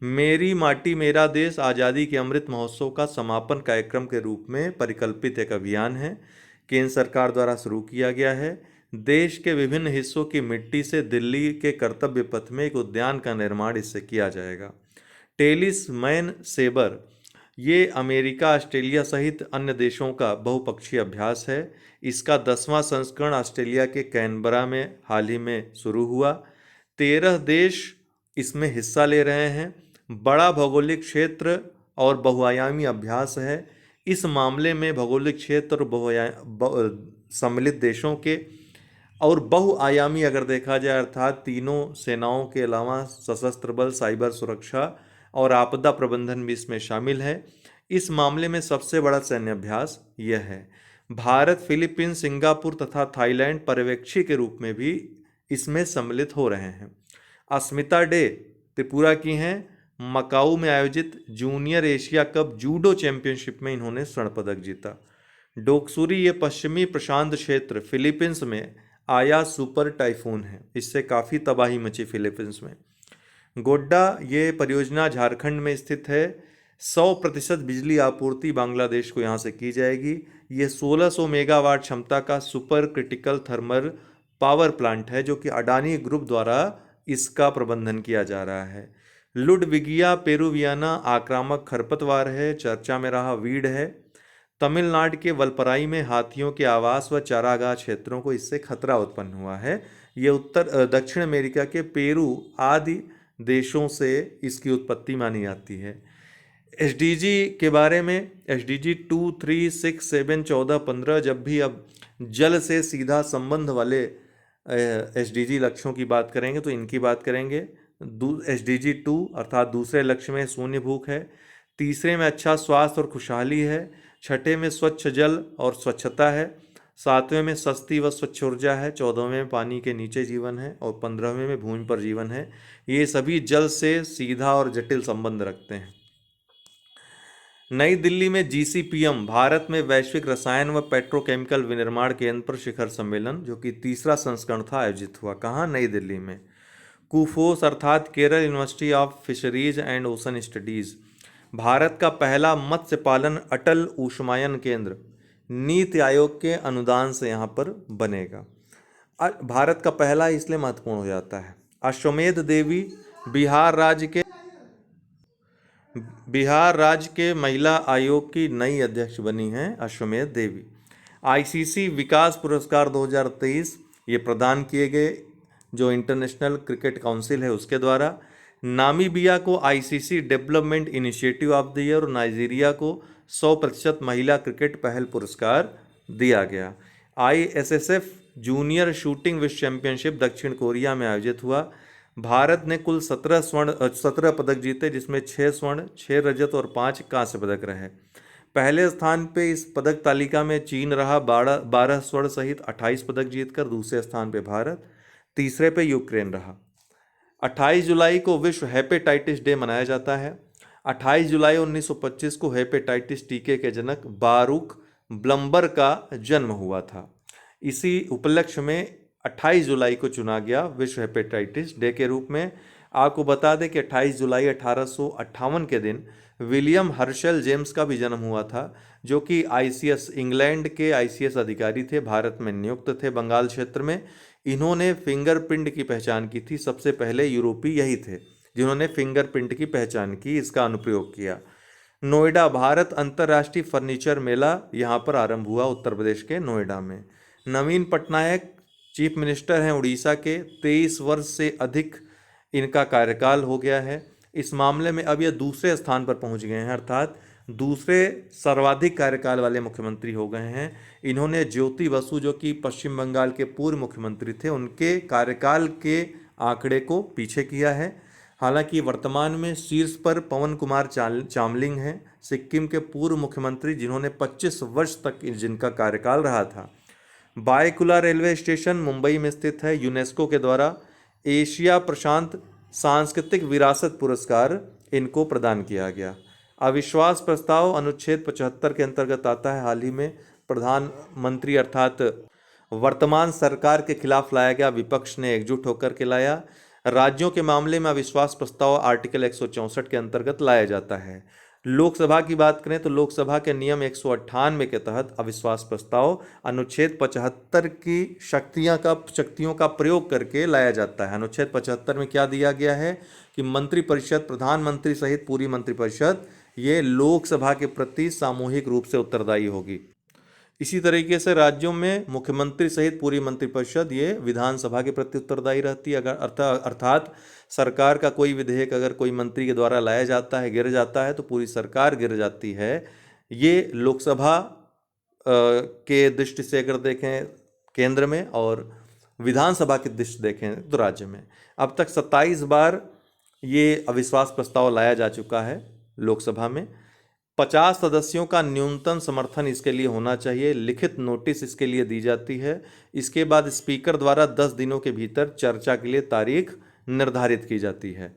मेरी माटी मेरा देश आज़ादी के अमृत महोत्सव का समापन कार्यक्रम के रूप में परिकल्पित एक अभियान है, केंद्र सरकार द्वारा शुरू किया गया है। देश के विभिन्न हिस्सों की मिट्टी से दिल्ली के कर्तव्य पथ में एक उद्यान का निर्माण इससे किया जाएगा। टेलिस मैन सेबर, ये अमेरिका, ऑस्ट्रेलिया सहित अन्य देशों का बहुपक्षीय अभ्यास है। इसका 10वां संस्करण ऑस्ट्रेलिया के कैनबरा में हाल ही में शुरू हुआ। 13 देश इसमें हिस्सा ले रहे हैं। बड़ा भौगोलिक क्षेत्र और बहुआयामी अभ्यास है। इस मामले में भौगोलिक क्षेत्र और सम्मिलित देशों के और बहुआयामी अगर देखा जाए अर्थात तीनों सेनाओं के अलावा सशस्त्र बल, साइबर सुरक्षा और आपदा प्रबंधन भी इसमें शामिल है। इस मामले में सबसे बड़ा सैन्य अभ्यास यह है। भारत, फिलीपींस, सिंगापुर तथा थाईलैंड पर्यवेक्षी के रूप में भी इसमें सम्मिलित हो रहे हैं। अस्मिता डे त्रिपुरा की हैं। मकाऊ में आयोजित junior Asia cup judo championship में इन्होंने स्वर्ण पदक जीता। डोक्सुरी ये पश्चिमी प्रशांत क्षेत्र फिलीपींस में आया सुपर टाइफून है, इससे काफ़ी तबाही मची फिलीपींस में। गोड्डा ये परियोजना झारखंड में स्थित है। 100% बिजली आपूर्ति बांग्लादेश को यहाँ से की जाएगी। ये 1600 मेगावाट क्षमता का super critical thermal power plant है जो कि अडानी ग्रुप द्वारा इसका प्रबंधन किया जा रहा है। लुडविगिया पेरुवियाना आक्रामक खरपतवार है, चर्चा में रहा वीड है। तमिलनाडु के वलपराई में हाथियों के आवास व चारागाह क्षेत्रों को इससे खतरा उत्पन्न हुआ है। ये दक्षिण अमेरिका के पेरू आदि देशों से इसकी उत्पत्ति मानी जाती है। एसडीजी के बारे में, एसडीजी 2, 3, 6, 7, 14, 15 जब भी अब जल से सीधा संबंध वाले एसडीजी लक्ष्यों की बात करेंगे तो इनकी बात करेंगे। एसडीजी 2 अर्थात दूसरे लक्ष्य में शून्य भूख है। तीसरे में अच्छा स्वास्थ्य और खुशहाली है। छठे में स्वच्छ जल और स्वच्छता है। सातवें में सस्ती व स्वच्छ ऊर्जा है। 14वें में पानी के नीचे जीवन है और 15वें में भूमि पर जीवन है। ये सभी जल से सीधा और जटिल संबंध रखते हैं। नई दिल्ली में जीसीपीएम भारत में वैश्विक रसायन व पेट्रोकेमिकल विनिर्माण केंद्र पर शिखर सम्मेलन जो कि तीसरा संस्करण था आयोजित हुआ। कहाँ? नई दिल्ली में। कुफोस अर्थात Kerala university of fisheries and ocean studies Bharat का पहला मत्स्य पालन अटल ऊष्मायन केंद्र नीति आयोग के अनुदान से यहाँ पर बनेगा। भारत का पहला इसलिए महत्वपूर्ण हो जाता है। अश्वमेध देवी बिहार राज्य के महिला आयोग की नई अध्यक्ष बनी हैं अश्वमेध देवी। आईसीसी विकास पुरस्कार 2023 ये प्रदान किए गए जो इंटरनेशनल क्रिकेट काउंसिल है उसके द्वारा। नामीबिया को ICC development initiative of the year और नाइजीरिया को 100% महिला क्रिकेट पहल पुरस्कार दिया गया। आईएसएसएफ जूनियर शूटिंग विश्व चैंपियनशिप दक्षिण कोरिया में आयोजित हुआ। भारत ने कुल 17 पदक जीते जिसमें 6 स्वर्ण, 6 रजत और 5 कांस्य पदक रहे। पहले स्थान पे इस पदक तालिका में चीन रहा 12 स्वर्ण सहित 28 पदक जीतकर। दूसरे स्थान पे भारत, तीसरे पे यूक्रेन रहा। 28 जुलाई को विश्व हेपेटाइटिस डे मनाया जाता है। 28 जुलाई 1925 को हेपेटाइटिस टीके के जनक बारूक ब्लम्बर का जन्म हुआ था। इसी उपलक्ष्य में 28 जुलाई को चुना गया विश्व हेपेटाइटिस डे के रूप में। आपको बता दें कि 28 जुलाई 1858 के दिन विलियम हर्शल जेम्स का भी जन्म हुआ था जो कि आईसीएस इंग्लैंड के आईसीएस अधिकारी थे, भारत में नियुक्त थे बंगाल क्षेत्र में। इन्होंने फिंगरप्रिंट की पहचान की थी। सबसे पहले यूरोपीय यही थे जिन्होंने फिंगरप्रिंट की पहचान की, इसका अनुप्रयोग किया। नोएडा भारत अंतर्राष्ट्रीय फर्नीचर मेला यहाँ पर आरंभ हुआ उत्तर प्रदेश के नोएडा में। नवीन पटनायक चीफ मिनिस्टर हैं उड़ीसा के। 23 वर्ष से अधिक इनका कार्यकाल हो गया है। इस मामले में अब यह दूसरे स्थान पर पहुंच गए हैं, अर्थात दूसरे सर्वाधिक कार्यकाल वाले मुख्यमंत्री हो गए हैं। इन्होंने ज्योति बसु जो कि पश्चिम बंगाल के पूर्व मुख्यमंत्री थे उनके कार्यकाल के आंकड़े को पीछे किया है। हालांकि वर्तमान में शीर्ष पर पवन कुमार चामलिंग हैं, सिक्किम के पूर्व मुख्यमंत्री जिन्होंने 25 वर्ष तक जिनका कार्यकाल रहा था। बायकुला रेलवे स्टेशन मुंबई में स्थित है। यूनेस्को के द्वारा एशिया प्रशांत सांस्कृतिक विरासत पुरस्कार इनको प्रदान किया गया। अविश्वास प्रस्ताव अनुच्छेद 75 के अंतर्गत आता है। हाल ही में प्रधानमंत्री अर्थात वर्तमान सरकार के खिलाफ लाया गया, विपक्ष ने एकजुट होकर के लाया। राज्यों के मामले में अविश्वास प्रस्ताव आर्टिकल 164 के अंतर्गत लाया जाता है। लोकसभा की बात करें तो लोकसभा के नियम 198 के तहत अविश्वास प्रस्ताव अनुच्छेद 75 की शक्तियों का प्रयोग करके लाया जाता है। अनुच्छेद 75 में क्या दिया गया है कि मंत्रिपरिषद, प्रधानमंत्री सहित पूरी मंत्रिपरिषद ये लोकसभा के प्रति सामूहिक रूप से उत्तरदायी होगी। इसी तरीके से राज्यों में मुख्यमंत्री सहित पूरी मंत्रिपरिषद ये विधानसभा के प्रति उत्तरदायी रहती है। अगर अर्थात सरकार का कोई विधेयक अगर कोई मंत्री के द्वारा लाया जाता है, गिर जाता है, तो पूरी सरकार गिर जाती है। ये लोकसभा के दृष्टि से अगर देखें केंद्र में और विधानसभा की दृष्टि देखें तो राज्य में, अब तक 27 बार ये अविश्वास प्रस्ताव लाया जा चुका है लोकसभा में। 50 सदस्यों का न्यूनतम समर्थन इसके लिए होना चाहिए। लिखित नोटिस इसके लिए दी जाती है। इसके बाद स्पीकर द्वारा 10 दिनों के भीतर चर्चा के लिए तारीख निर्धारित की जाती है।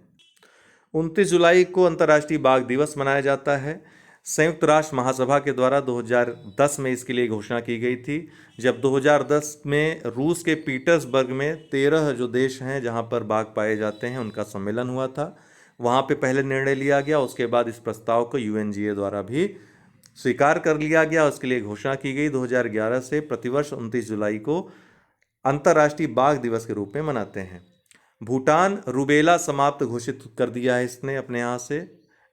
29 जुलाई को अंतर्राष्ट्रीय बाघ दिवस मनाया जाता है। संयुक्त राष्ट्र महासभा के द्वारा 2010 में इसके लिए घोषणा की गई थी, जब 2010 में रूस के पीटर्सबर्ग में 13 जो देश हैं जहां पर बाघ पाए जाते हैं उनका सम्मेलन हुआ था। वहां पे पहले निर्णय लिया गया, उसके बाद इस प्रस्ताव को यूएनजीए द्वारा भी स्वीकार कर लिया गया। उसके लिए घोषणा की गई। 2011 से प्रतिवर्ष 29 जुलाई को अंतर्राष्ट्रीय बाघ दिवस के रूप में मनाते हैं। भूटान रूबेला समाप्त घोषित कर दिया है इसने अपने यहाँ से,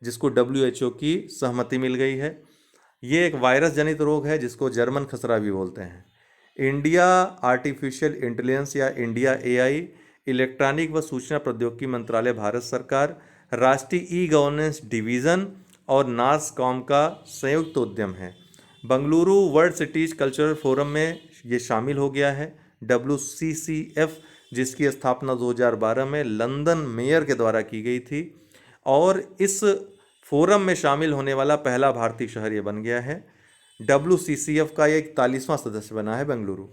जिसको WHO की सहमति मिल गई है। ये एक वायरस जनित रोग है जिसको जर्मन खसरा भी बोलते हैं। इंडिया आर्टिफिशियल इंटेलिजेंस या इंडिया AI, इलेक्ट्रॉनिक व सूचना प्रौद्योगिकी मंत्रालय भारत सरकार, राष्ट्रीय ई-गवर्नेंस डिवीज़न और नार्सकॉम का संयुक्त उद्यम है। Bengaluru world cities cultural forum में ये शामिल हो गया है। WCCF, जिसकी स्थापना 2012 में लंदन मेयर के द्वारा की गई थी, और इस फोरम में शामिल होने वाला पहला भारतीय शहर ये बन गया है। WCCF का ये 41वां सदस्य बना है बेंगलुरु।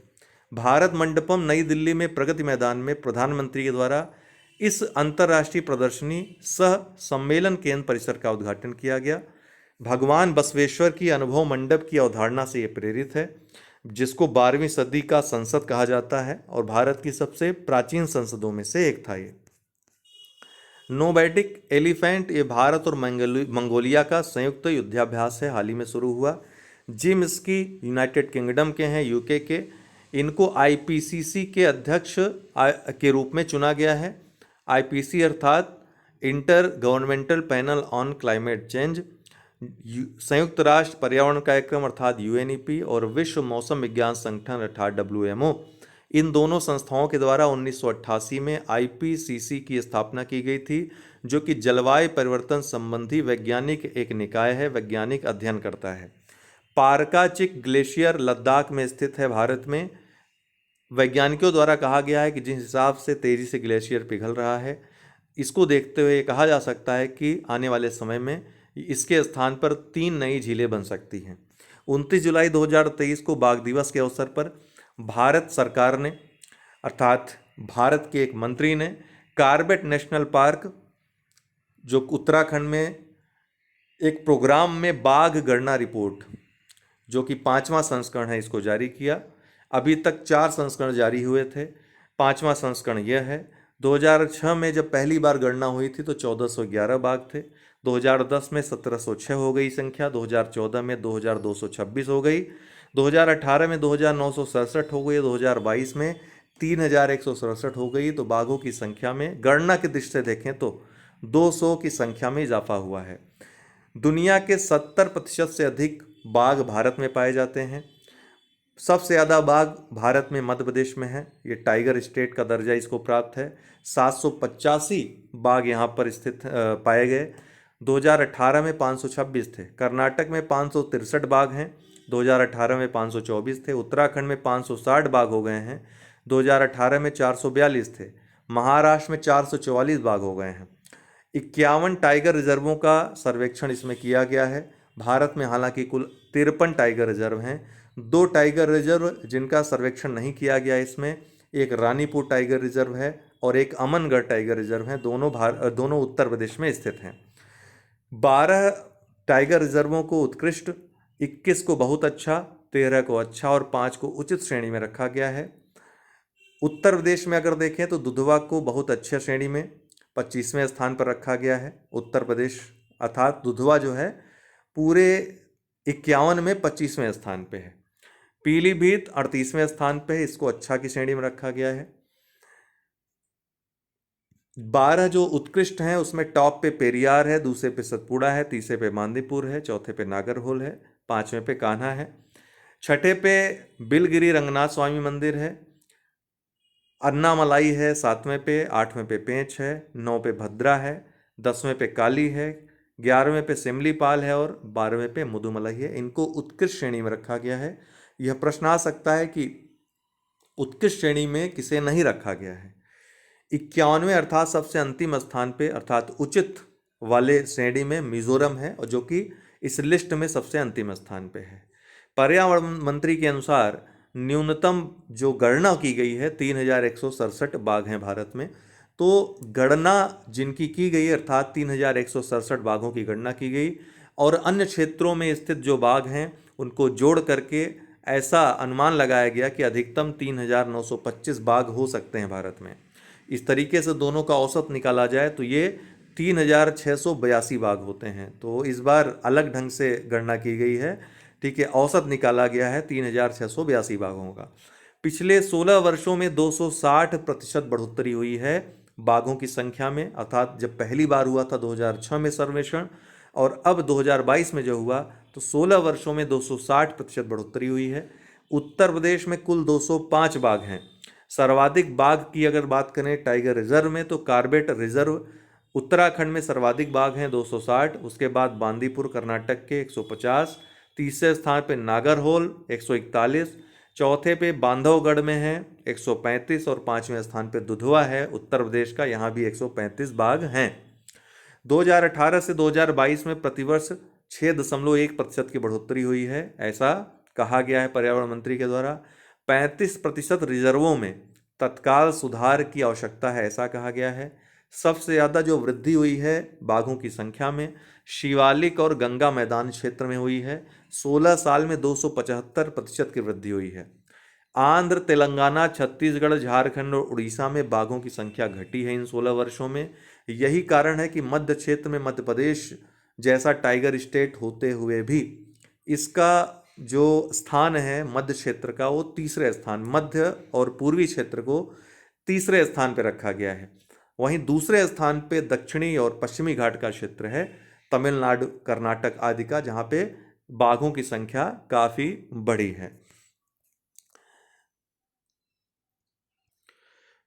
भारत मंडपम नई दिल्ली में प्रगति मैदान में प्रधानमंत्री के द्वारा इस अंतर्राष्ट्रीय प्रदर्शनी सह सम्मेलन केंद्र परिसर का उद्घाटन किया गया। भगवान बसवेश्वर की अनुभव मंडप की अवधारणा से ये प्रेरित है, जिसको 12वीं सदी का संसद कहा जाता है और भारत की सबसे प्राचीन संसदों में से एक था ये। नोबैटिक एलिफेंट, ये भारत और मंगोलिया का संयुक्त युद्धाभ्यास है, हाल ही में शुरू हुआ। जिम स्की यूनाइटेड किंगडम के हैं, यूके के। इनको IPCC के अध्यक्ष के रूप में चुना गया है। IPC अर्थात inter governmental panel on climate change, संयुक्त राष्ट्र पर्यावरण कार्यक्रम अर्थात UNEP और विश्व मौसम विज्ञान संगठन अर्थात WMO, इन दोनों संस्थाओं के द्वारा 1988 में IPCC की स्थापना की गई थी, जो कि जलवायु परिवर्तन संबंधी वैज्ञानिक एक निकाय है, वैज्ञानिक अध्ययन करता है। पारकाचिक ग्लेशियर लद्दाख में स्थित है भारत में। वैज्ञानिकों द्वारा कहा गया है कि जिस हिसाब से तेजी से ग्लेशियर पिघल रहा है, इसको देखते हुए कहा जा सकता है कि आने वाले समय में इसके स्थान पर 3 नई झीलें बन सकती हैं। 29 जुलाई 2023 को बाघ दिवस के अवसर पर भारत सरकार ने अर्थात भारत के एक मंत्री ने कार्बेट नेशनल पार्क, जो उत्तराखंड में, एक प्रोग्राम में बाघ गणना रिपोर्ट, जो कि 5वां संस्करण है, इसको जारी किया। अभी तक 4 संस्करण जारी हुए थे, 5वां संस्करण यह है। 2006 में जब पहली बार गणना हुई थी तो 1411 बाघ थे। 2010 में 1706 हो गई संख्या, 2014 में 2226 हो गई, 2018 में 2967 हो गई, 2022 में 3167 हो गई। तो बाघों की संख्या में गणना की दृष्टि से देखें तो 200 की संख्या में इजाफा हुआ है। दुनिया के 70% से अधिक बाघ भारत में पाए जाते हैं। सबसे ज़्यादा बाघ भारत में मध्य प्रदेश में है, ये टाइगर स्टेट का दर्जा इसको प्राप्त है। 785 बाघ यहाँ पर स्थित पाए गए। 2018 में 526 थे। कर्नाटक में 563 बाघ हैं, 2018 में 524 थे। उत्तराखंड में 560 बाघ हो गए हैं, 2018 में 442 थे। महाराष्ट्र में 444 बाघ हो गए हैं। 51 टाइगर रिजर्वों का सर्वेक्षण इसमें किया गया है। भारत में हालांकि कुल 53 टाइगर रिजर्व हैं। 2 टाइगर रिजर्व जिनका सर्वेक्षण नहीं किया गया इसमें, एक रानीपुर टाइगर रिजर्व है और एक अमनगढ़ टाइगर रिजर्व है, दोनों उत्तर प्रदेश में स्थित हैं। 12 टाइगर रिजर्वों को उत्कृष्ट, 21 को बहुत अच्छा, 13 को अच्छा और 5 को उचित श्रेणी में रखा गया है। उत्तर प्रदेश में अगर देखें तो दुधवा को बहुत अच्छे श्रेणी में 25वें स्थान पर रखा गया है। उत्तर प्रदेश अर्थात दुधवा जो है पूरे 51 में 25वें स्थान पे है। पीलीभीत 38वें स्थान पे है, इसको अच्छा की श्रेणी में रखा गया है। 12 जो उत्कृष्ट हैं उसमें टॉप पे पेरियार है, दूसरे पे सतपुड़ा है, तीसरे पे मांदीपुर है, चौथे पे नागरहोल है, 5वें पे कान्हा है, 6ठे पे बिलगिरी रंगनाथ स्वामी मंदिर है, अन्नामलाई है 7वें पे, 8वें पे पेंच है, 9 पे भद्रा है, 10वें पे काली है, 11वें पे सिमलीपाल है और 12वें पे मुदुमलाई है। इनको उत्कृष्ट श्रेणी में रखा गया है। यह प्रश्न आ सकता है कि उत्कृष्ट श्रेणी में किसे नहीं रखा गया है। 51वें अर्थात सबसे अंतिम स्थान पे अर्थात उचित वाले श्रेणी में मिजोरम है, और जो कि इस लिस्ट में सबसे अंतिम स्थान पे है। पर्यावरण मंत्री के अनुसार न्यूनतम जो गणना की गई है 3167 बाघ हैं भारत में, तो गणना जिनकी की गई अर्थात 3167 बाघों की गणना की गई और अन्य क्षेत्रों में स्थित जो बाघ हैं उनको जोड़ करके ऐसा अनुमान लगाया गया कि अधिकतम 3925 बाघ हो सकते हैं भारत में। इस तरीके से दोनों का औसत निकाला जाए तो ये 3682 बाघ होते हैं। तो इस बार अलग ढंग से गणना की गई है, ठीक है, औसत निकाला गया है 3682 बाघों का। पिछले 16 वर्षों में 260% बढ़ोतरी हुई है बाघों की संख्या में, अर्थात जब पहली बार हुआ था 2006 में सर्वेक्षण और अब 2022 में जो हुआ तो 16 वर्षों में 260% बढ़ोतरी हुई है। उत्तर प्रदेश में कुल 205 बाघ हैं। सर्वाधिक बाघ की अगर बात करें टाइगर रिजर्व में तो कार्बेट रिजर्व उत्तराखंड में सर्वाधिक बाघ हैं 260, उसके बाद बांदीपुर कर्नाटक के 150, तीसरे स्थान पे नागरहोल 141, चौथे पे बांधवगढ़ में है 135 और पांचवें स्थान पे दुधवा है उत्तर प्रदेश का, यहाँ भी 135 बाघ हैं। 2018 से 2022 में प्रतिवर्ष 6.1% की बढ़ोतरी हुई है, ऐसा कहा गया है पर्यावरण मंत्री के द्वारा। 35% रिजर्वों में तत्काल सुधार की आवश्यकता है, ऐसा कहा गया है। सबसे ज़्यादा जो वृद्धि हुई है बाघों की संख्या में शिवालिक और गंगा मैदान क्षेत्र में हुई है। 16 साल में 275% की वृद्धि हुई है। आंध्र, तेलंगाना, छत्तीसगढ़, झारखंड और उड़ीसा में बाघों की संख्या घटी है इन 16 वर्षों में। यही कारण है कि मध्य क्षेत्र में मध्य प्रदेश जैसा टाइगर स्टेट होते हुए भी इसका जो स्थान है मध्य क्षेत्र का वो तीसरे स्थान, मध्य और पूर्वी क्षेत्र को तीसरे स्थान पर रखा गया है। वहीं दूसरे स्थान पे दक्षिणी और पश्चिमी घाट का क्षेत्र है, तमिलनाडु, कर्नाटक आदि का, जहाँ पे बाघों की संख्या काफ़ी बड़ी है।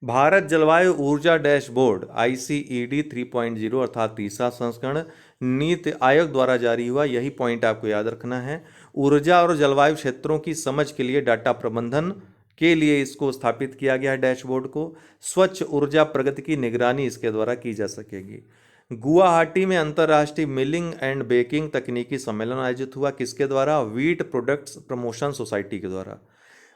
भारत जलवायु ऊर्जा डैशबोर्ड ICED 3.0 अर्थात तीसरा संस्करण नीति आयोग द्वारा जारी हुआ, यही पॉइंट आपको याद रखना है। ऊर्जा और जलवायु क्षेत्रों की समझ के लिए डाटा प्रबंधन के लिए इसको स्थापित किया गया है डैशबोर्ड को। स्वच्छ ऊर्जा प्रगति की निगरानी इसके द्वारा की जा सकेगी। गुवाहाटी में अंतर्राष्ट्रीय मिलिंग एंड बेकिंग तकनीकी सम्मेलन आयोजित हुआ, किसके द्वारा? वीट प्रोडक्ट्स प्रमोशन सोसाइटी के द्वारा।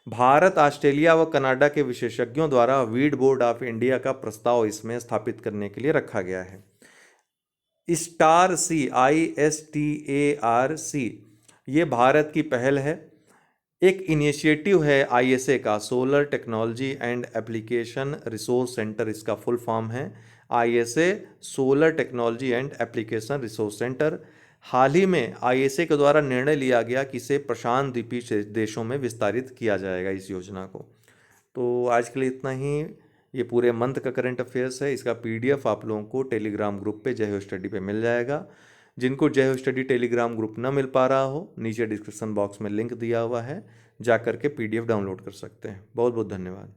भारत, ऑस्ट्रेलिया व कनाडा के विशेषज्ञों द्वारा वीड बोर्ड ऑफ इंडिया का प्रस्ताव इसमें स्थापित करने के लिए रखा गया है। स्टार सी ISTARC ये भारत की पहल है, एक इनिशिएटिव है ISA का, solar technology and application resource centre इसका फुल फॉर्म है। ISA solar technology and application resource centre. हाल ही में ISA के द्वारा निर्णय लिया गया कि इसे प्रशांत द्वीपीय देशों में विस्तारित किया जाएगा इस योजना को। तो आज के लिए इतना ही। ये पूरे मंथ का करंट अफेयर्स है, इसका PDF आप लोगों को टेलीग्राम ग्रुप पे जय हो स्टडी पे मिल जाएगा। जिनको जय हो स्टडी टेलीग्राम ग्रुप ना मिल पा रहा हो, नीचे डिस्क्रिप्शन बॉक्स में लिंक दिया हुआ है, जा करके PDF डाउनलोड कर सकते हैं। बहुत बहुत धन्यवाद।